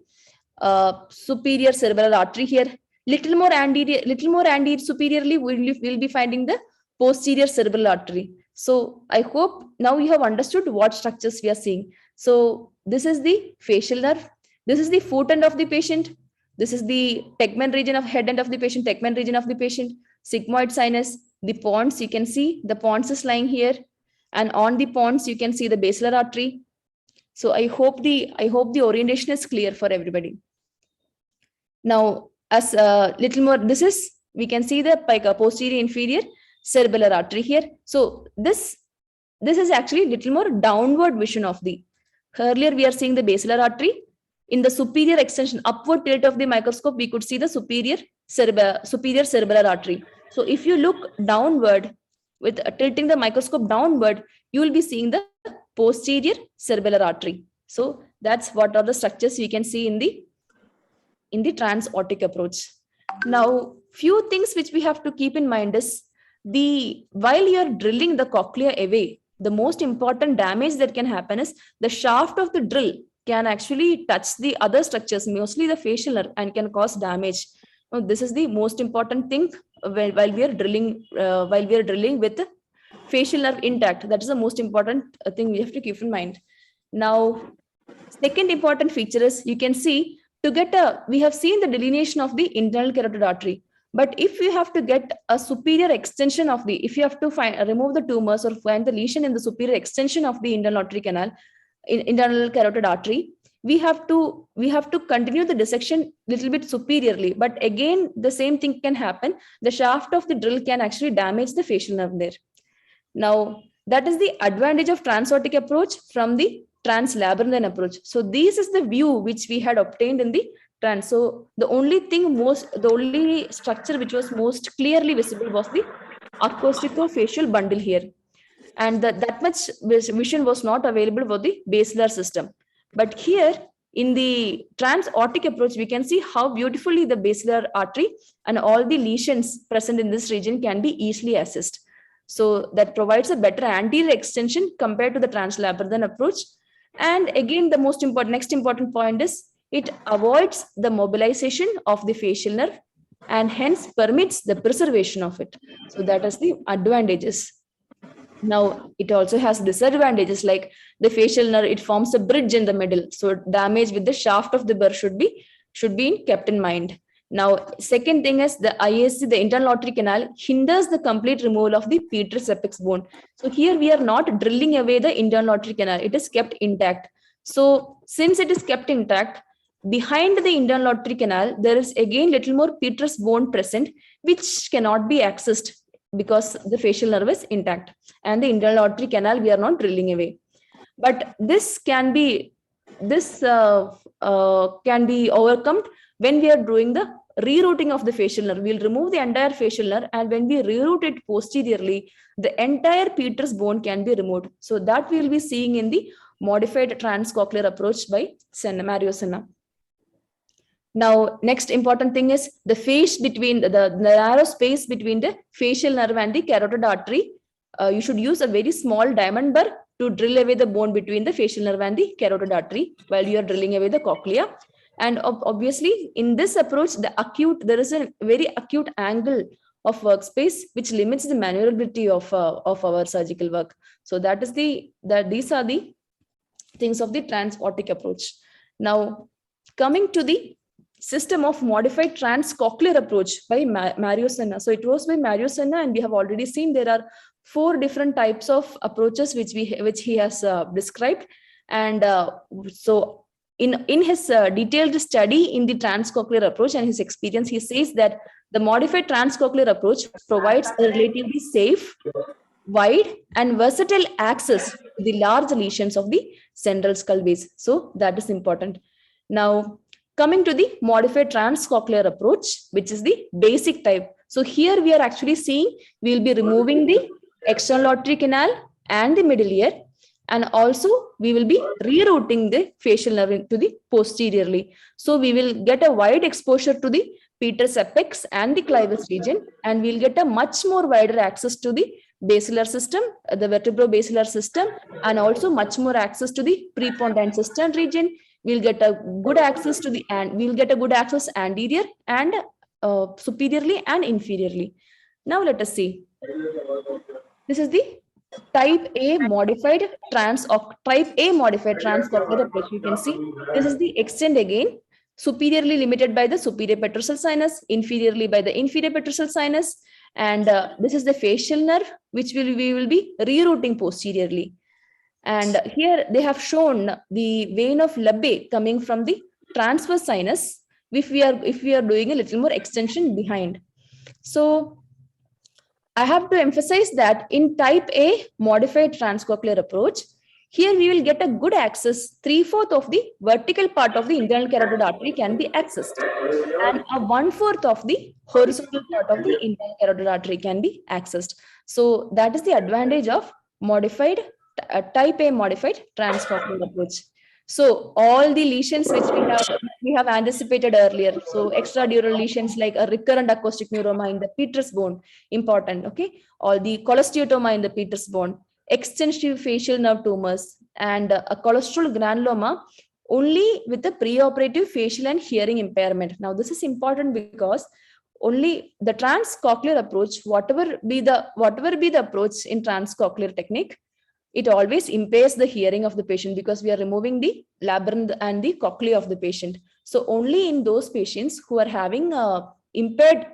superior cerebral artery here. Little more anterior superiorly, we'll be finding the posterior cerebral artery. So I hope now you have understood what structures we are seeing. So this is the facial nerve. This is the foot end of the patient. This is the tegmen region of head end of the patient, tegmen region of the patient, sigmoid sinus, the pons. You can see the pons is lying here, and on the pons you can see the basilar artery. So I hope the orientation is clear for everybody. Now, as little more, we can see the posterior inferior cerebellar artery here. So this is actually little more downward vision of the. Earlier we are seeing the basilar artery. In the superior extension, upward tilt of the microscope, we could see the superior cerebellar artery. So if you look downward with tilting the microscope downward, you will be seeing the posterior cerebellar artery. So that's what are the structures you can see in the transortic approach. Now, few things which we have to keep in mind is while you're drilling the cochlea away, the most important damage that can happen is the shaft of the drill can actually touch the other structures, mostly the facial nerve, and can cause damage. Now, this is the most important thing while we are drilling with the facial nerve intact. That is the most important thing we have to keep in mind. Now, second important feature is you can see we have seen the delineation of the internal carotid artery, but if you have to get a superior extension of if you have to remove the tumors or find the lesion in the superior extension of the internal artery canal, internal carotid artery, we have to continue the dissection little bit superiorly. But again, the same thing can happen. The shaft of the drill can actually damage the facial nerve there. Now, that is the advantage of transortic approach from the trans-labyrinthine approach. So this is the view which we had obtained in the trans. So the only structure which was most clearly visible was the acousticofacial bundle here. and that much vision was not available for the basilar system. But here in the transortic approach, we can see how beautifully the basilar artery and all the lesions present in this region can be easily assessed. So that provides a better anterior extension compared to the translabyrinthine approach. And again, the next important point is it avoids the mobilization of the facial nerve and hence permits the preservation of it. So that is the advantages. Now, it also has disadvantages like the facial nerve, it forms a bridge in the middle. So damage with the shaft of the burr should be kept in mind. Now, second thing is the IAC, the internal auditory canal, hinders the complete removal of the petrous apex bone. So here we are not drilling away the internal auditory canal. It is kept intact. So since it is kept intact, behind the internal auditory canal, there is again little more petrous bone present, which cannot be accessed because the facial nerve is intact, and the internal auditory canal we are not drilling away. But this can be overcome when we are doing the rerouting of the facial nerve. We'll remove the entire facial nerve, and when we reroute it posteriorly, the entire petrous bone can be removed. So that we will be seeing in the modified trans-cochlear approach by Mario Senna. Now, next important thing is the space between the narrow space between the facial nerve and the carotid artery. You should use a very small diamond burr to drill away the bone between the facial nerve and the carotid artery while you are drilling away the cochlea. And obviously, in this approach, there is a very acute angle of workspace which limits the maneuverability of our surgical work. So these are the things of the transortic approach. Now, coming to the system of modified trans-cochlear approach by Mario Senna. So it was by Mario Senna, and we have already seen there are 4 different types of approaches which he has described. And so in his detailed study in the trans-cochlear approach and his experience, he says that the modified trans-cochlear approach provides a relatively safe, wide, and versatile access to the large lesions of the central skull base. So that is important. Now, coming to the modified trans-cochlear approach, which is the basic type. So here we are actually seeing we will be removing the external auditory canal and the middle ear, and also we will be rerouting the facial nerve into the posteriorly. So we will get a wide exposure to the petrous apex and the clivus region, and we'll get a much more wider access to the basilar system, the vertebro-basilar system, and also much more access to the prepontine cistern region. We'll get a good access to the anterior and superiorly and inferiorly. Now let us see. This is the type A modified trans-cochlear approach. You can see this is the extent again, superiorly limited by the superior petrosal sinus, inferiorly by the inferior petrosal sinus, and this is the facial nerve which we will be rerouting posteriorly. And here they have shown the vein of Labbe coming from the transverse sinus if we are doing a little more extension behind. So I have to emphasize that in type A modified trans-cochlear approach, here we will get a good access. 3/4 of the vertical part of the internal carotid artery can be accessed, and a 1/4 of the horizontal part of the internal carotid artery can be accessed. So that is the advantage of type A modified trans-cochlear approach. So all the lesions which we have anticipated earlier. So extradural lesions like a recurrent acoustic neuroma in the petrous bone, important. Okay, all the cholesteatoma in the petrous bone, extensive facial nerve tumors, and a cholesterol granuloma only with the preoperative facial and hearing impairment. Now this is important because only the trans-cochlear approach, whatever be the approach in trans-cochlear technique, it always impairs the hearing of the patient because we are removing the labyrinth and the cochlea of the patient. So only in those patients who are having impaired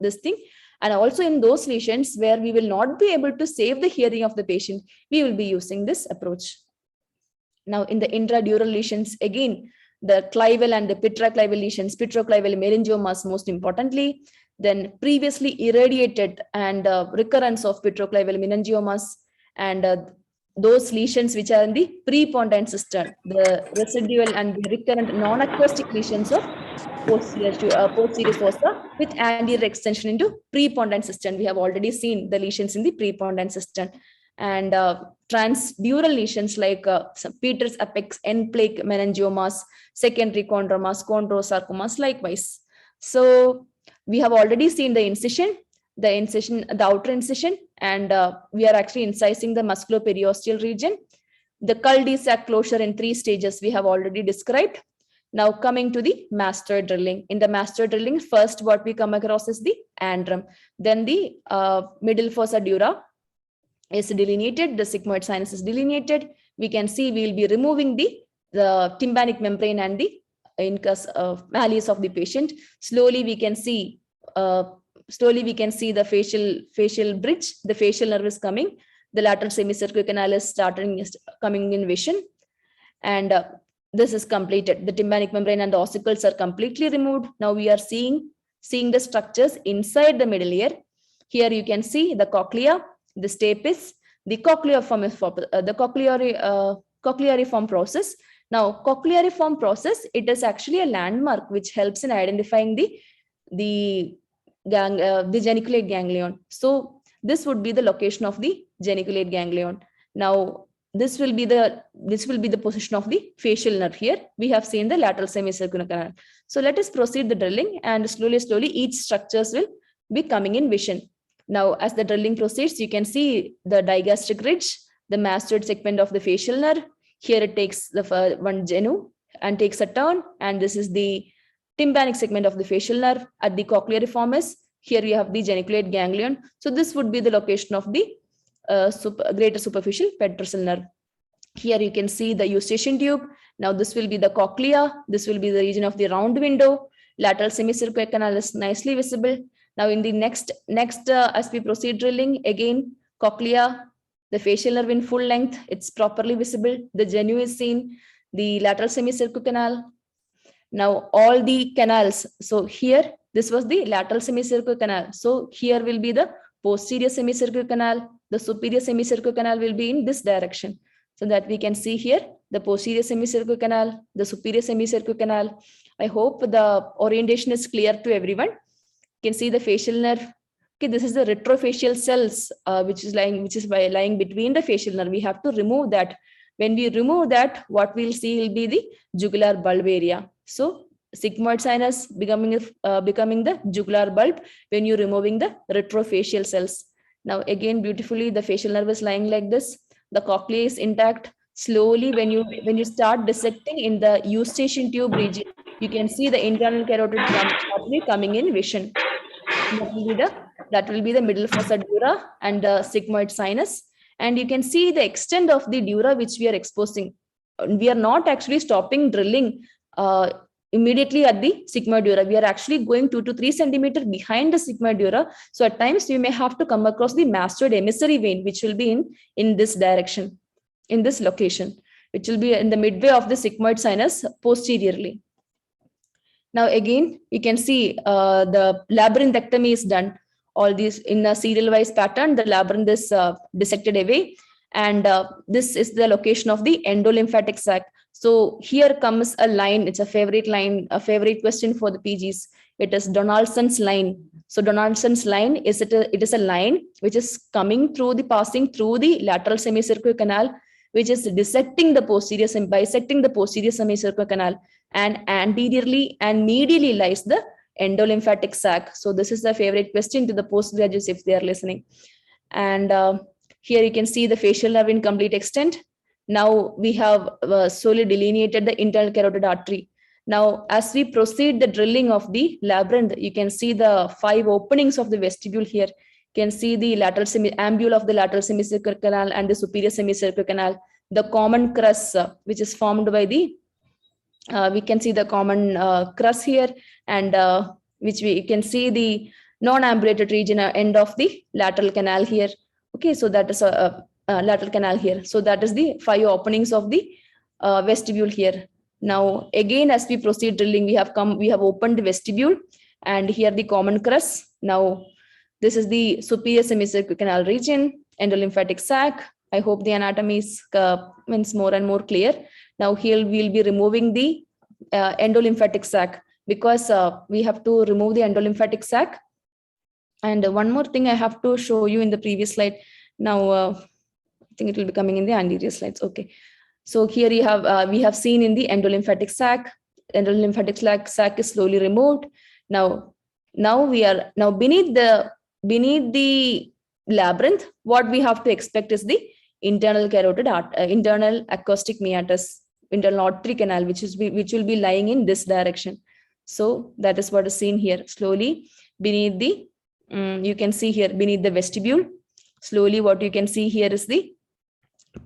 this thing, and also in those lesions where we will not be able to save the hearing of the patient, we will be using this approach. Now in the intradural lesions, again, the clival and the petroclival lesions, petroclival melangiomas most importantly, then previously irradiated and recurrence of petroclival melangiomas, and those lesions which are in the prepontine cistern, the residual and the recurrent non-acoustic lesions of posterior fossa with anterior extension into prepontine cistern. We have already seen the lesions in the prepontine cistern. and transdural lesions like Peter's apex, end plaque meningiomas, secondary chondromas, chondrosarcomas likewise. So we have already seen the incision, the outer incision, and we are actually incising the musculoperiosteal region. The cul-de-sac closure in 3 stages we have already described. Now coming to the master drilling. In the master drilling, first what we come across is the antrum. Then the middle fossa dura is delineated, the sigmoid sinus is delineated. We can see we will be removing the tympanic membrane and the incus malleus of the patient. Slowly we can see the facial bridge, the facial nerve is coming. The lateral semicircular canal is coming in vision, and this is completed. The tympanic membrane and the ossicles are completely removed. Now we are seeing the structures inside the middle ear. Here you can see the cochlea, the stapes, the cochleariform process. Now cochleariform process, it is actually a landmark which helps in identifying the geniculate ganglion. So this would be the location of the geniculate ganglion. Now this will be the position of the facial nerve. Here we have seen the lateral semicircular canal. So let us proceed the drilling, and slowly each structures will be coming in vision. Now as the drilling proceeds, you can see the digastric ridge, the mastoid segment of the facial nerve. Here it takes the one genu and takes a turn, and this is the tympanic segment of the facial nerve. At the cochleariformis, here you have the geniculate ganglion. So this would be the location of the greater superficial petrosal nerve. Here you can see the eustachian tube. Now this will be the cochlea. This will be the region of the round window. Lateral semicircular canal is nicely visible. Now in the next as we proceed drilling, again cochlea, the facial nerve in full length, it's properly visible. The genu is seen, the lateral semicircular canal. Now all the canals. So here this was the lateral semicircular canal. So here will be the posterior semicircular canal. The superior semicircular canal will be in this direction. So that we can see here the posterior semicircular canal, the superior semicircular canal. I hope the orientation is clear to everyone. You can see the facial nerve. Okay, this is the retrofacial cells which is lying between the facial nerve. We have to remove that. When we remove that, what we'll see will be the jugular bulb area. So sigmoid sinus becoming the jugular bulb when you're removing the retrofacial cells. Now again, beautifully the facial nerve is lying like this. The cochlea is intact. Slowly when you start dissecting in the eustachian tube region, you can see the internal carotid artery coming in vision. That will be the middle fossa dura and the sigmoid sinus. And you can see the extent of the dura which we are exposing. We are not actually stopping drilling immediately at the sigmoid dura. We are actually going 2 to 3 centimeters behind the sigmoid dura. So at times you may have to come across the mastoid emissary vein, which will be in this direction, in this location, which will be in the midway of the sigmoid sinus posteriorly. Now again, you can see the labyrinthectomy is done. All these in a serial wise pattern, the labyrinth is dissected away. And this is the location of the endolymphatic sac. So here comes a line. It's a favorite line, a favorite question for the PGs. It is Donaldson's line. So Donaldson's line is it is a line which is passing through the lateral semicircular canal, which is bisecting the posterior semicircular canal, and anteriorly and medially lies the endolymphatic sac. So this is the favorite question to the postgraduates if they are listening. And here you can see the facial nerve in complete extent. Now we have solely delineated the internal carotid artery. Now, as we proceed the drilling of the labyrinth, you can see the 5 openings of the vestibule here. You can see the lateral ambule of the lateral semicircular canal and the superior semicircular canal. The common crus, which is formed by the, we can see the common crus here, and which we can see the non-ambulated region end of the lateral canal here. Okay, so that is a lateral canal here. So that is the 5 openings of the vestibule here. Now again, as we proceed drilling, we have opened the vestibule, and here the common crus. Now this is the superior semicircular canal region, endolymphatic sac. I hope the anatomy is more and more clear. Now here we'll be removing the endolymphatic sac, because we have to remove the endolymphatic sac. And one more thing I have to show you in the previous slide. Now I think it will be coming in the anterior slides. Okay. So here you have, we have seen in the endolymphatic sac. Endolymphatic sac is slowly removed. Now we are beneath the labyrinth. What we have to expect is the internal carotid internal acoustic meatus, internal auditory canal, which will be lying in this direction. So that is what is seen here. Slowly beneath the, you can see here beneath the vestibule. Slowly, what you can see here is the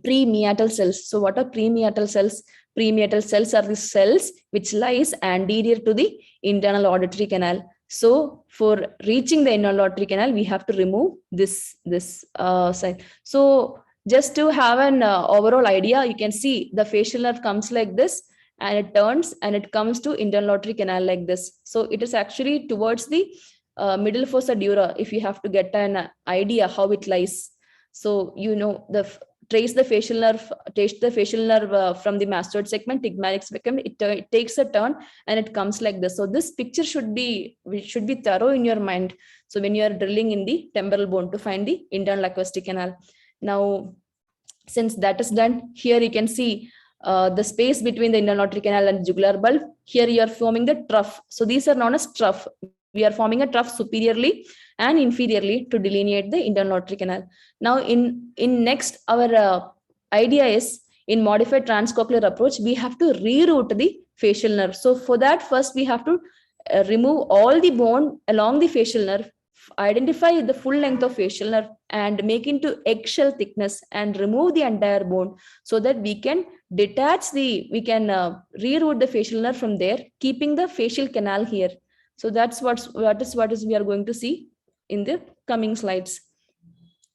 premeatal cells. So what are premeatal cells? Premeatal cells are the cells which lies anterior to the internal auditory canal. So for reaching the internal auditory canal, we have to remove this side. So just to have an overall idea, you can see the facial nerve comes like this, and it turns and it comes to internal auditory canal like this. So it is actually towards the middle fossa dura, if you have to get an idea how it lies. So trace the facial nerve from the mastoid segment, stigmatic segment. It takes a turn and it comes like this. So this picture should be thorough in your mind. So when you are drilling in the temporal bone to find the internal acoustic canal. Now, since that is done, here you can see the space between the internal auditory canal and jugular bulb. Here you are forming the trough. So these are known as trough. We are forming a trough superiorly and inferiorly to delineate the internal auditory canal. Now, in next, our idea is in modified transcochlear approach, we have to reroute the facial nerve. So for that, first we have to remove all the bone along the facial nerve, identify the full length of facial nerve and make into eggshell thickness and remove the entire bone, so that we can reroute the facial nerve from there, keeping the facial canal here. So that's what we are going to see in the coming slides.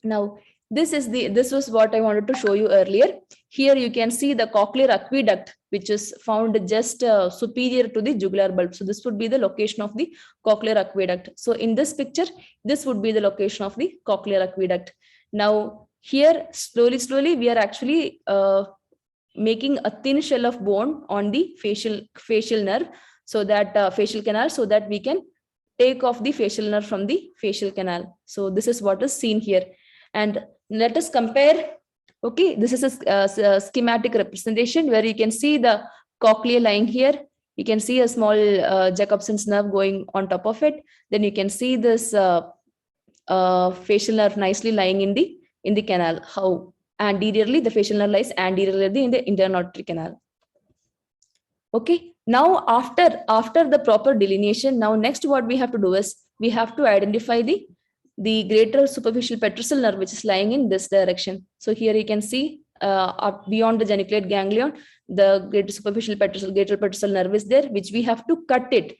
Now, this was what I wanted to show you earlier. Here you can see the cochlear aqueduct, which is found just superior to the jugular bulb. So this would be the location of the cochlear aqueduct. So in this picture, this would be the location of the cochlear aqueduct. Now here, slowly, we are actually making a thin shell of bone on the facial nerve, so that facial canal, so that we can take off the facial nerve from the facial canal. So this is what is seen here. And let us compare. Okay, this is a schematic representation where you can see the cochlea lying here. You can see a small Jacobson's nerve going on top of it. Then you can see this facial nerve nicely lying in the canal. How anteriorly the facial nerve lies anteriorly in the internal auditory canal. Okay. Now, after the proper delineation, now next what we have to do is we have to identify the greater superficial petrosal nerve, which is lying in this direction. So here you can see up beyond the geniculate ganglion, the greater superficial petrosal nerve is there, which we have to cut it.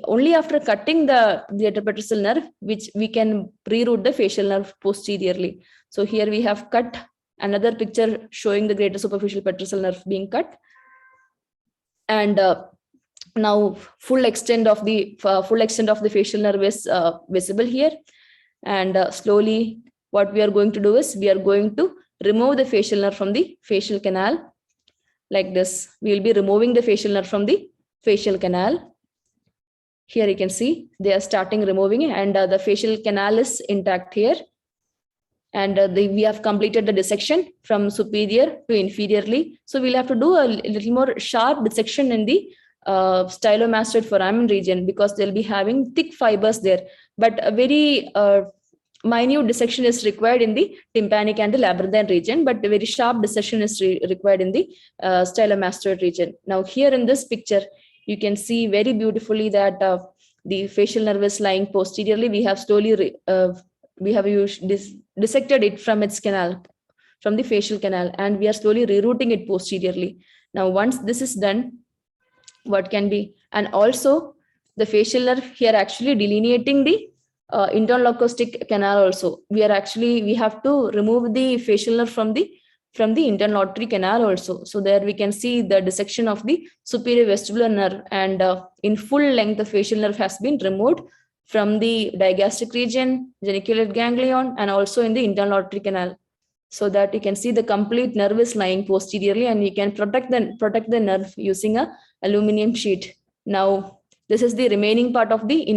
Only after cutting the greater petrosal nerve, which we can reroute the facial nerve posteriorly. So here we have cut another picture showing the greater superficial petrosal nerve being cut. And now full extent of the facial nerve is visible here. And slowly what we are going to do is we are going to remove the facial nerve from the facial canal like this. We will be removing the facial nerve from the facial canal. Here you can see they are starting removing it, and the facial canal is intact here. And we have completed the dissection from superior to inferiorly. So we'll have to do a little more sharp dissection in the stylomastoid foramen region, because they'll be having thick fibers there. But a very minute dissection is required in the tympanic and the labyrinthine region, but a very sharp dissection is required in the stylomastoid region. Now here in this picture, you can see very beautifully that the facial nerve is lying posteriorly. We have slowly dissected it from its canal, from the facial canal, and we are slowly rerouting it posteriorly. Now, once this is done, what can be, and also the facial nerve here actually delineating the internal acoustic canal also. We have to remove the facial nerve from the internal auditory canal also. So there we can see the dissection of the superior vestibular nerve, and in full length, the facial nerve has been removed from the digastric region, geniculate ganglion, and also in the internal auditory canal, so that you can see the complete nerve is lying posteriorly, and you can protect the nerve using a aluminum sheet. Now, this is the remaining part of the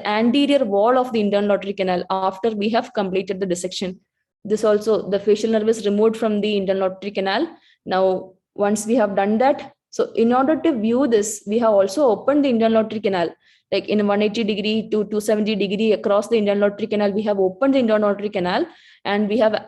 anterior wall of the internal auditory canal after we have completed the dissection. This also, the facial nerve is removed from the internal auditory canal. Now, once we have done that, so in order to view this, we have also opened the internal auditory canal, like in 180° to 270° across the internal auditory canal. We have opened the internal auditory canal, and we have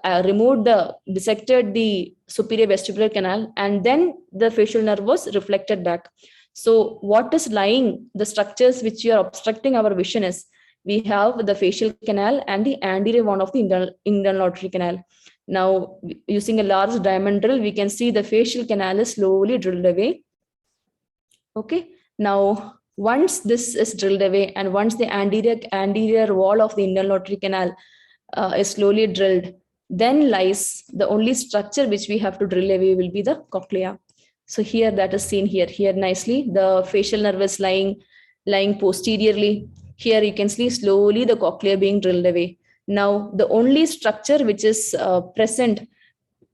dissected the superior vestibular canal, and then the facial nerve was reflected back. So what is lying, the structures which are obstructing our vision is, we have the facial canal and the anterior one of the internal auditory canal. Now, using a large diamond drill, we can see the facial canal is slowly drilled away. Okay. Now, once this is drilled away, and once the anterior wall of the internal auditory canal is slowly drilled, then lies the only structure which we have to drill away will be the cochlea. So here, that is seen here nicely. The facial nerve is lying posteriorly. Here you can see slowly the cochlea being drilled away. Now, the only structure which is present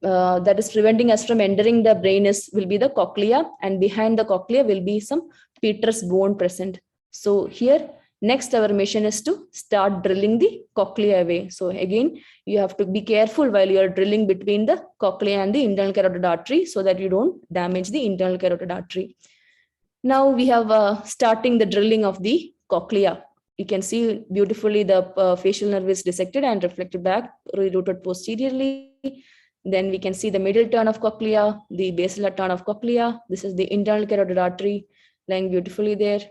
that is preventing us from entering the brain will be the cochlea, and behind the cochlea will be some petrous bone present. So here, next our mission is to start drilling the cochlea away. So again, you have to be careful while you are drilling between the cochlea and the internal carotid artery, so that you don't damage the internal carotid artery. Now we have starting the drilling of the cochlea. You can see beautifully the facial nerve is dissected and reflected back, rerouted posteriorly. Then we can see the middle turn of cochlea, the basilar turn of cochlea. This is the internal carotid artery lying beautifully there.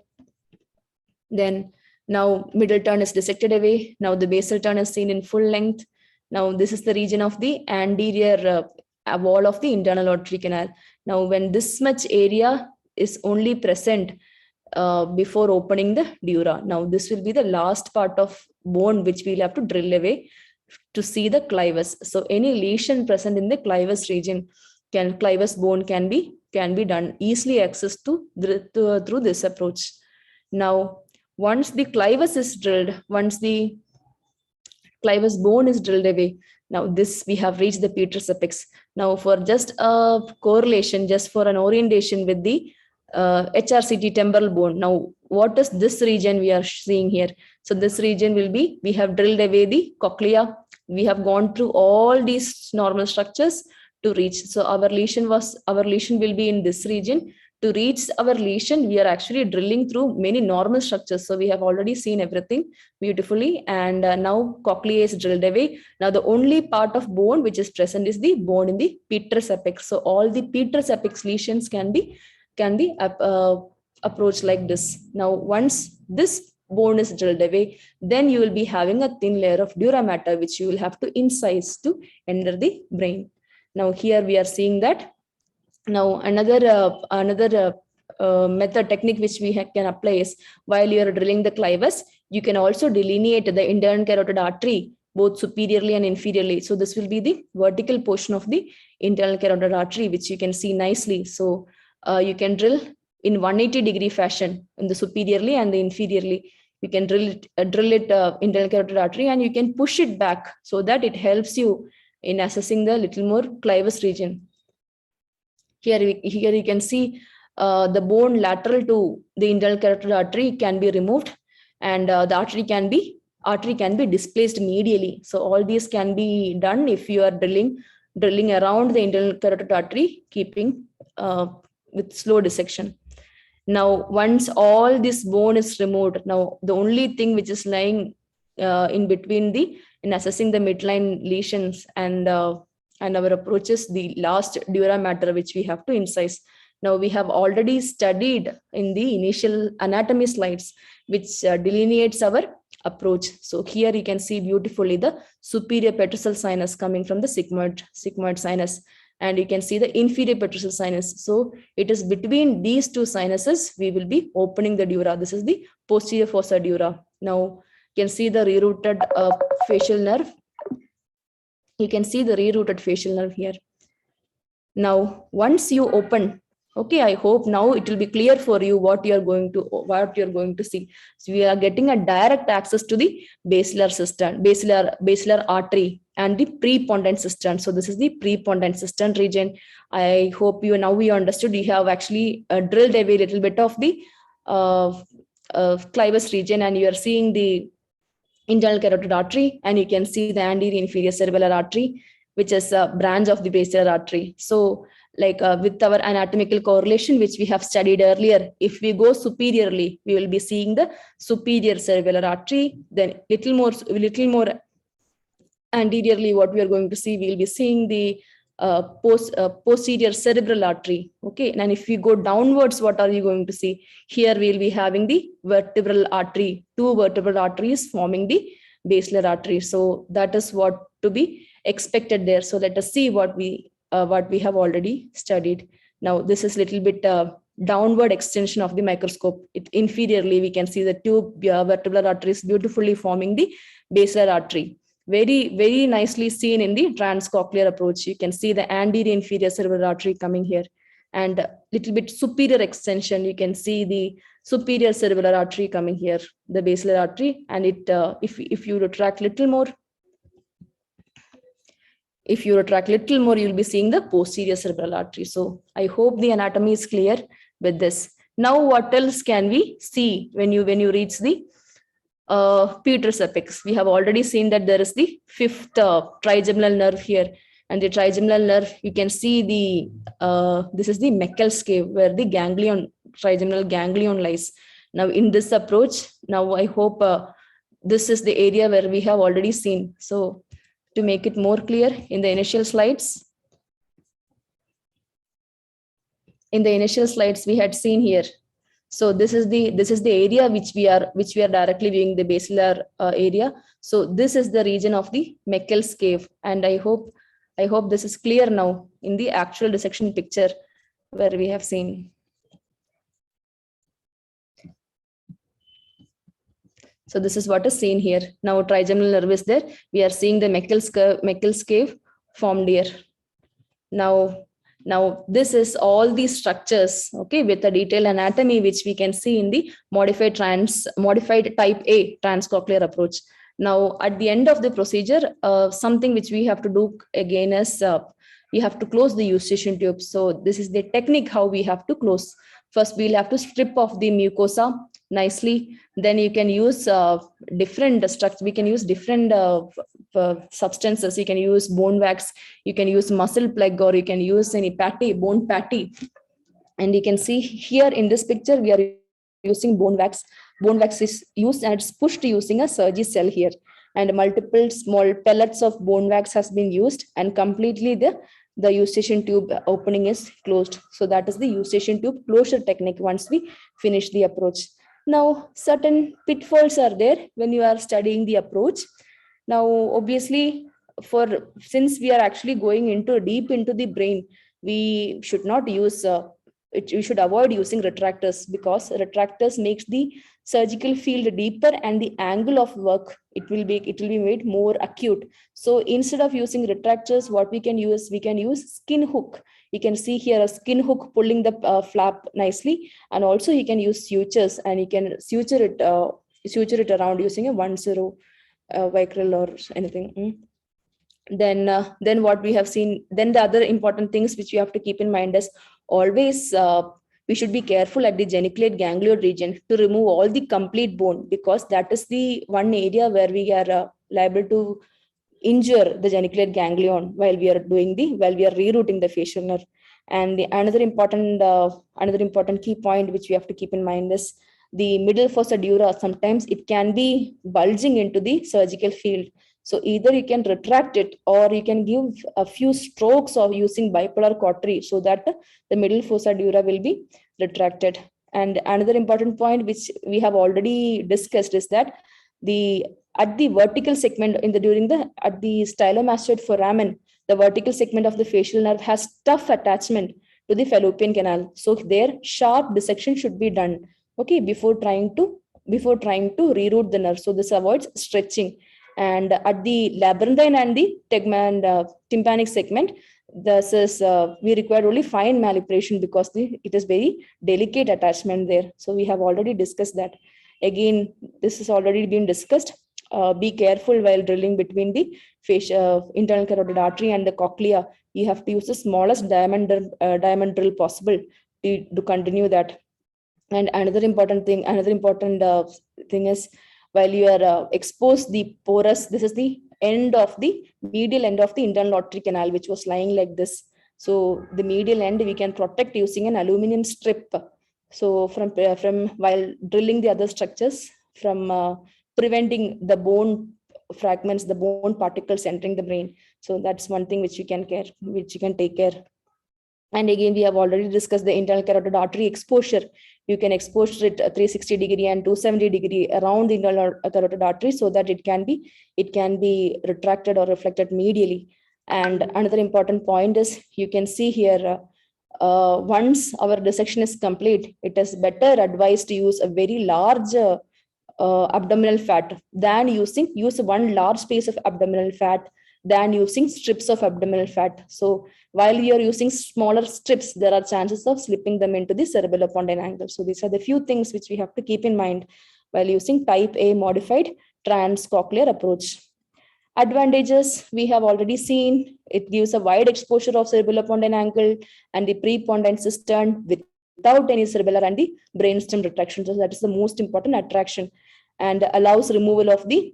Then now middle turn is dissected away. Now the basal turn is seen in full length. Now this is the region of the anterior wall of the internal auditory canal. Now when this much area is only present before opening the dura. Now this will be the last part of bone which we'll have to drill away to see the clivus. So any lesion present in the clivus region, clivus bone can be done easily accessed through this approach. Now once the clivus is drilled, once the clivus bone is drilled away, now this we have reached the petrous apex. Now for just a correlation, just for an orientation with the HRCT temporal bone. Now, what is this region we are seeing here? So this region will be, we have drilled away the cochlea. We have gone through all these normal structures to reach. So our lesion will be in this region. To reach our lesion, we are actually drilling through many normal structures. So we have already seen everything beautifully. And now cochlea is drilled away. Now the only part of bone which is present is the bone in the petrous apex. So all the petrous apex lesions can be approached like this. Now, once this bone is drilled away, then you will be having a thin layer of dura mater, which you will have to incise to enter the brain. Now, here we are seeing that. Now, another method technique which we can apply is, while you are drilling the clivus, you can also delineate the internal carotid artery, both superiorly and inferiorly. So this will be the vertical portion of the internal carotid artery, which you can see nicely. So you can drill in 180-degree fashion in the superiorly and the inferiorly. You can drill it internal carotid artery, and you can push it back so that it helps you in assessing the little more clivus region. Here you can see the bone lateral to the internal carotid artery can be removed, and the artery can be displaced medially. So all these can be done if you are drilling around the internal carotid artery, keeping with slow dissection. Now, once all this bone is removed, now the only thing which is lying in between in assessing the midline lesions and our approach is the last dura mater, which we have to incise. Now we have already studied in the initial anatomy slides, which delineates our approach. So here you can see beautifully the superior petrosal sinus coming from the sigmoid sinus, and you can see the inferior petrosal sinus. So it is between these two sinuses we will be opening the dura. This is the posterior fossa dura. Now you can see the rerouted facial nerve. You can see the rerouted facial nerve here. Now, once you open, okay, I hope now it will be clear for you what you're going to see. So we are getting a direct access to the basilar cistern, basilar artery, and the prepondent cistern. So this is the prepondent cistern region. I hope you understood. You have actually drilled away a little bit of the clivus region, and you are seeing the internal carotid artery, and you can see the anterior inferior cerebellar artery, which is a branch of the basilar artery. So like with our anatomical correlation, which we have studied earlier, if we go superiorly, we will be seeing the superior cerebellar artery. Then little more anteriorly, what we are going to see, we will be seeing the posterior cerebral artery. Okay, and if we go downwards, what are you going to see? Here we will be having the vertebral artery, two vertebral arteries forming the basilar artery. So that is what to be expected there. So let us see what we have already studied. Now this is little bit downward extension of the microscope. Inferiorly, we can see the two vertebral arteries beautifully forming the basilar artery. Very, very nicely seen in the Trans-cochlear approach. You can see the anterior inferior cerebral artery coming here, and little bit superior extension. You can see the superior cerebral artery coming here, the basilar artery, and it if you retract little more, you'll be seeing the posterior cerebral artery. So I hope the anatomy is clear with this. Now, what else can we see when you reach the Peter's apex? We have already seen that there is the fifth trigeminal nerve here, and the trigeminal nerve, you can see the this is the Meckel's cave, where the trigeminal ganglion lies. Now in this approach, now I hope this is the area where we have already seen. So to make it more clear, in the initial slides, we had seen here. So this is the area which we are directly viewing, the basilar area. So this is the region of the Meckel's cave, and I hope this is clear now in the actual dissection picture where we have seen. So this is what is seen here. Now trigeminal nerve is there. We are seeing the Meckel's cave formed here. Now this is all these structures, okay, with a detailed anatomy which we can see in the modified type A transcochlear approach. Now at the end of the procedure, something which we have to do again is we have to close the eustachian tube. So this is the technique how we have to close. First, we'll have to strip off the mucosa nicely. Then you can use different structures. We can use different substances. You can use bone wax, you can use muscle plug, or you can use any bone patty. And you can see here in this picture, we are using bone wax. Bone wax is used and it's pushed using a Sergi cell here. And multiple small pellets of bone wax has been used, and completely the eustachian tube opening is closed. So that is the eustachian tube closure technique once we finish the approach. Now, certain pitfalls are there when you are studying the approach. Now, obviously, since we are actually going deep into the brain, we should not use we should avoid using retractors, because retractors makes the surgical field deeper, and the angle of work it will be made more acute. So instead of using retractors, what we can use skin hook. You can see here a skin hook pulling the flap nicely, and also you can use sutures, and you can suture it around using a 1-0 vicryl or anything. Then what we have seen, then the other important things which you have to keep in mind is always we should be careful at the geniculate ganglion region to remove all the complete bone, because that is the one area where we are liable to injure the geniculate ganglion while we are rerouting the facial nerve. And another important key point which we have to keep in mind is the middle fossa dura. Sometimes it can be bulging into the surgical field. So either you can retract it, or you can give a few strokes of using bipolar cautery, so that the middle fossa dura will be retracted. And another important point which we have already discussed is that at the vertical segment at the stylomastoid foramen, the vertical segment of the facial nerve has tough attachment to the fallopian canal. So there sharp dissection should be done, okay, before trying to reroute the nerve. So this avoids stretching. And at the labyrinthine and the tympanic segment, this is we require only fine manipulation, because it is very delicate attachment there. So we have already discussed that. Again, this has already been discussed. Be careful while drilling between the internal carotid artery and the cochlea. You have to use the smallest diamond drill possible to continue that. And another important thing is while you are exposed the porous, this is the end of the medial end of the internal auditory canal, which was lying like this. So the medial end we can protect using an aluminum strip. So from while drilling the other structures, from preventing the bone fragments, the bone particles entering the brain. So that's one thing which you can take care. And again, we have already discussed the internal carotid artery exposure. You can expose it 360 degree and 270 degree around the internal carotid artery so that it can be retracted or reflected medially. And another important point is you can see here, once our dissection is complete, it is better advised to use a very large abdominal fat than use one large piece of abdominal fat than using strips of abdominal fat. So while you're using smaller strips, there are chances of slipping them into the cerebellopontine angle. So these are the few things which we have to keep in mind while using type A modified trans-cochlear approach. Advantages we have already seen. It gives a wide exposure of cerebellopontine angle and the prepontine cistern without any cerebellar and the brainstem retraction. So that is the most important attraction, and allows removal of the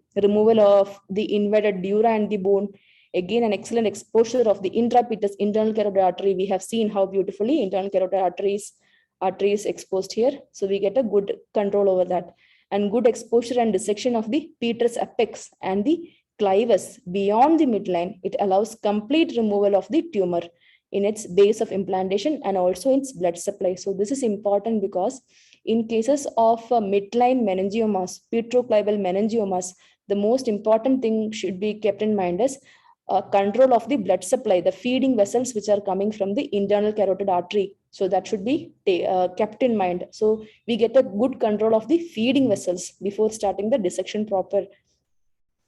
invaded dura and the bone. Again, an excellent exposure of the intrapetus internal carotid artery. We have seen how beautifully internal carotid artery is exposed here. So we get a good control over that, and good exposure and dissection of the petrous apex and the clivus beyond the midline. It allows complete removal of the tumor in its base of implantation and also its blood supply. So this is important because in cases of midline meningiomas, petroclival meningiomas, the most important thing should be kept in mind is control of the blood supply, the feeding vessels which are coming from the internal carotid artery. So that should be kept in mind. So we get a good control of the feeding vessels before starting the dissection proper.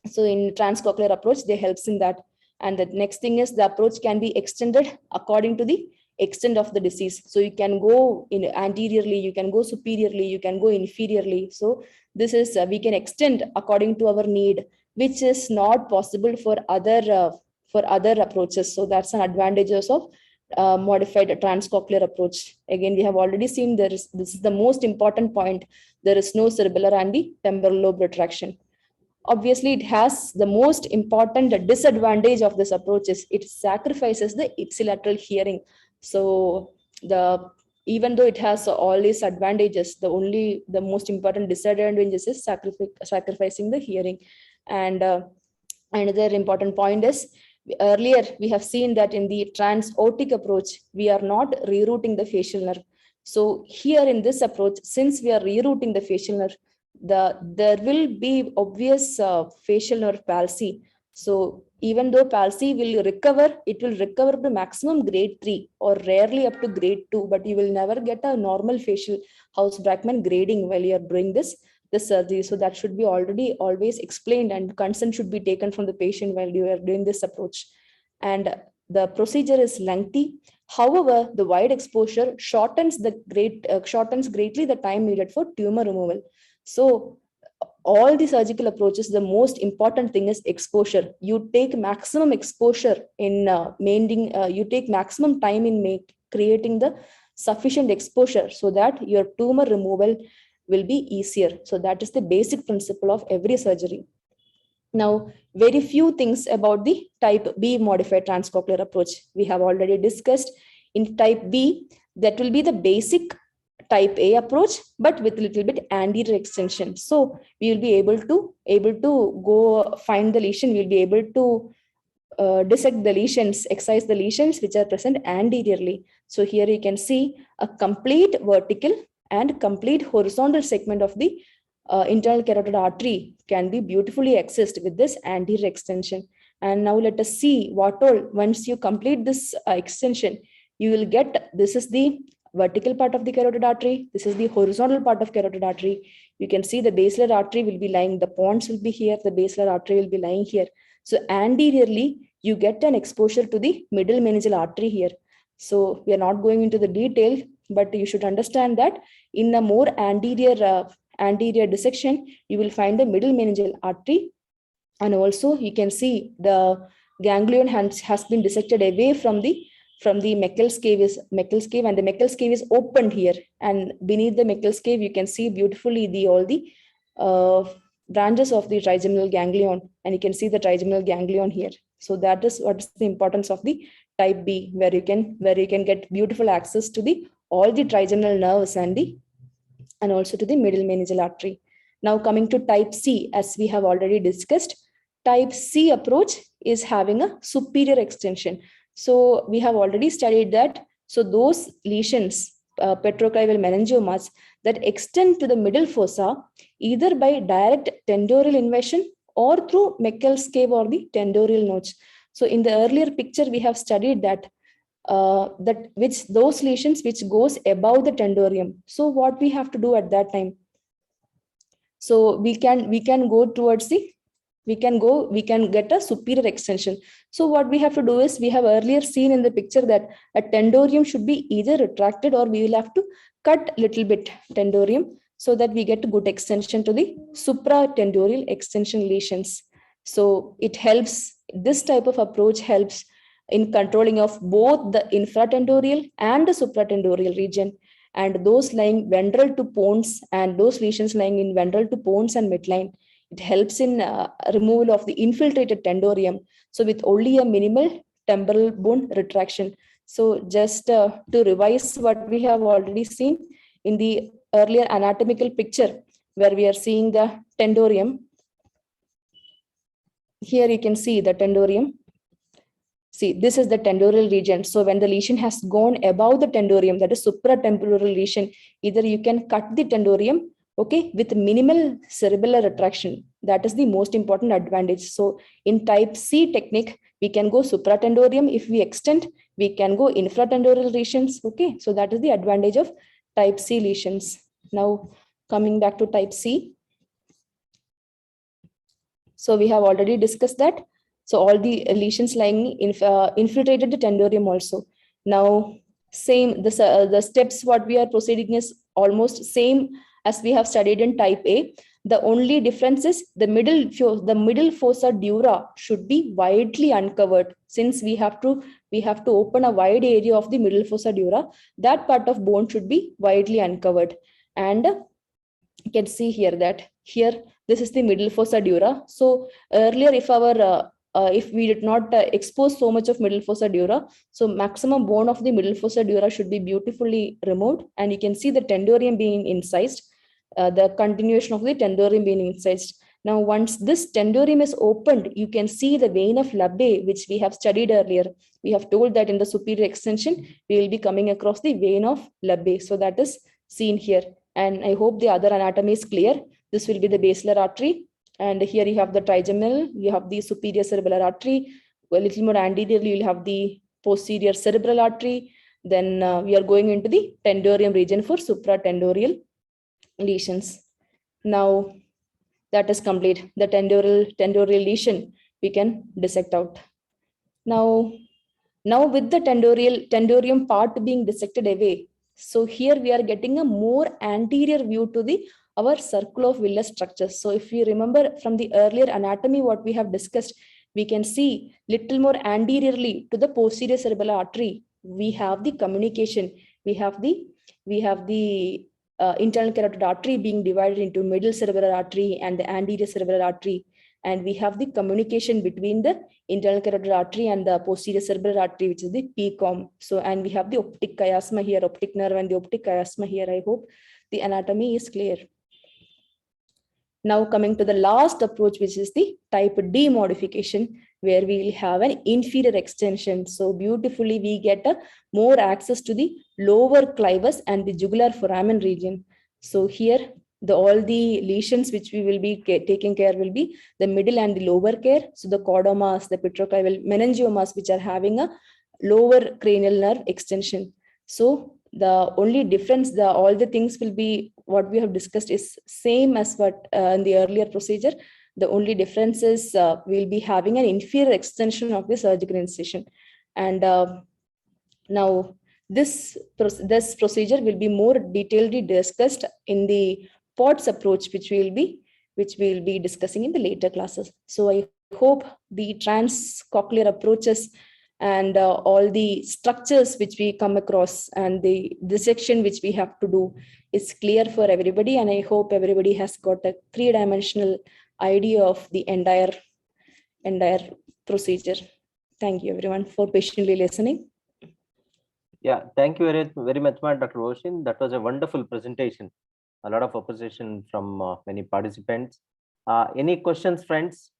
So in trans-cochlear approach, they helps in that. And the next thing is the approach can be extended according to the extent of the disease. So you can go in anteriorly, you can go superiorly, you can go inferiorly. So this is we can extend according to our need, which is not possible for other approaches. So that's an advantages of modified trans-cochlear approach. Again, we have already seen this is the most important point. There is no cerebellar and the temporal lobe retraction. Obviously, it has the most important disadvantage of this approach is it sacrifices the ipsilateral hearing. So even though it has all these advantages, the most important disadvantages is sacrificing the hearing. And another important point is, earlier we have seen that in the transortic approach, we are not rerouting the facial nerve. So here in this approach, since we are rerouting the facial nerve, there will be obvious facial nerve palsy. So even though palsy will recover, it will recover to maximum grade 3 or rarely up to grade 2, but you will never get a normal facial House-Brackman grading while you are doing this surgery. So that should be always explained, and consent should be taken from the patient while you are doing this approach. And the procedure is lengthy. However, the wide exposure shortens greatly the time needed for tumor removal. So all the surgical approaches, the most important thing is exposure. You take maximum exposure in you take maximum time in creating the sufficient exposure so that your tumor removal will be easier. So that is the basic principle of every surgery. Now, very few things about the type B modified transcochlear approach. We have already discussed. In type B, that will be the basic type A approach, but with a little bit anterior extension. So we will be able to go find the lesion. We'll be able to dissect the lesions, excise the lesions which are present anteriorly. So here you can see a complete vertical and complete horizontal segment of the internal carotid artery can be beautifully accessed with this anterior extension. And now let us see what all, once you complete this extension, you will get, this is the vertical part of the carotid artery. This is the horizontal part of carotid artery. You can see the basilar artery will be lying, the pons will be here, the basilar artery will be lying here. So anteriorly, you get an exposure to the middle meningeal artery here. So we are not going into the detail, but you should understand that in a more anterior dissection, you will find the middle meningeal artery. And also you can see the ganglion has been dissected away from the Meckel's cave, and the Meckel's cave is opened here, and beneath the Meckel's cave you can see beautifully all the branches of the trigeminal ganglion, and you can see the trigeminal ganglion here. So that is what is the importance of the type B, where you can get beautiful access to the all the trigeminal nerves and also to the middle meningeal artery. Now coming to type C, as we have already discussed, type C approach is having a superior extension. So we have already studied that. So those lesions, petroclival meningiomas, that extend to the middle fossa, either by direct tendorial invasion or through Meckel's cave or the tendorial notch. So in the earlier picture, we have studied that those lesions which goes above the tendorium. So what we have to do at that time? So we can go towards the we can get a superior extension. So what we have to do is, we have earlier seen in the picture that a tendorium should be either retracted, or we will have to cut little bit tendorium, so that we get good extension to the supratendorial extension lesions. So it helps, this type of approach helps in controlling of both the infratendorial and the supratendorial region, and those lying ventral to pons, and those lesions lying in ventral to pons and midline. It helps in removal of the infiltrated tendorium, so with only a minimal temporal bone retraction. So just to revise what we have already seen in the earlier anatomical picture, where we are seeing the tendorium. Here you can see the tendorium. See, this is the tendorial region. So when the lesion has gone above the tendorium, that is supratemporal lesion, either you can cut the tendorium, okay, with minimal cerebellar retraction. That is the most important advantage. So in type C technique, we can go supratendorium. If we extend, we can go infratendorial lesions. Okay, so that is the advantage of type C lesions. Now coming back to type C. So we have already discussed that. So all the lesions lying infiltrated the tendorium also. Now same, the steps what we are proceeding is almost same as we have studied in type A. The only difference is the middle fossa dura should be widely uncovered. Since we have to open a wide area of the middle fossa dura, that part of bone should be widely uncovered. And you can see here that here this is the middle fossa dura. So earlier, if we did not expose so much of middle fossa dura, so maximum bone of the middle fossa dura should be beautifully removed, and you can see the tendorium being incised. The continuation of the tendorium being incised. Now, once this tendorium is opened, you can see the vein of Labbé, which we have studied earlier. We have told that in the superior extension, we will be coming across the vein of Labbé. So that is seen here. And I hope the other anatomy is clear. This will be the basilar artery. And here you have the trigeminal, you have the superior cerebellar artery. A little more anteriorly, you will have the posterior cerebral artery. Then we are going into the tendorium region for supratendorial lesions. Now that is complete. The tendorial lesion we can dissect out. Now with the tendorium part being dissected away, so here we are getting a more anterior view to our circle of villus structure. So if you remember from the earlier anatomy what we have discussed, we can see little more anteriorly to the posterior cerebellar artery, we have the communication. We have the internal carotid artery being divided into middle cerebellar artery and the anterior cerebellar artery, and we have the communication between the internal carotid artery and the posterior cerebellar artery, which is the PCOM. So, and we have the optic chiasma here, optic nerve and the optic chiasma here. I hope the anatomy is clear. Now coming to the last approach, which is the type D modification, where we will have an inferior extension. So beautifully we get a more access to the lower clivus and the jugular foramen region. So here all the lesions which we will be taking care will be the middle and the lower care. So the chordomas, the petroclival meningiomas, which are having a lower cranial nerve extension. So the only difference, all the things will be what we have discussed is same as what in the earlier procedure. The only difference is we'll be having an inferior extension of the surgical incision. And now this procedure will be more detailedly discussed in the POTS approach, which we'll be discussing in the later classes. So I hope the trans-cochlear approaches and all the structures which we come across and the dissection which we have to do is clear for everybody. And I hope everybody has got a three-dimensional idea of the entire procedure. Thank you everyone for patiently listening. Yeah, thank you very much, Dr. Oshin. That was a wonderful presentation. A lot of appreciation from many participants. Any questions, friends?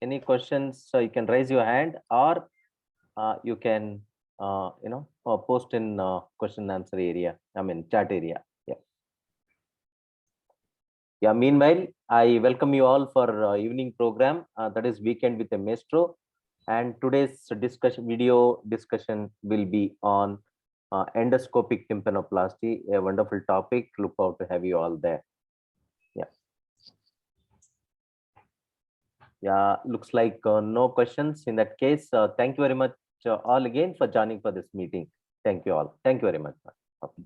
Any questions? So you can raise your hand, or you can post in question and answer area. I mean chat area. Yeah. Yeah. Meanwhile, I welcome you all for evening program. That is Weekend with a Maestro. And today's video discussion will be on endoscopic tympanoplasty, a wonderful topic. Look forward to have you all there. Yeah. Yeah, looks like no questions. In that case, thank you very much all again for joining for this meeting. Thank you all. Thank you very much. Okay.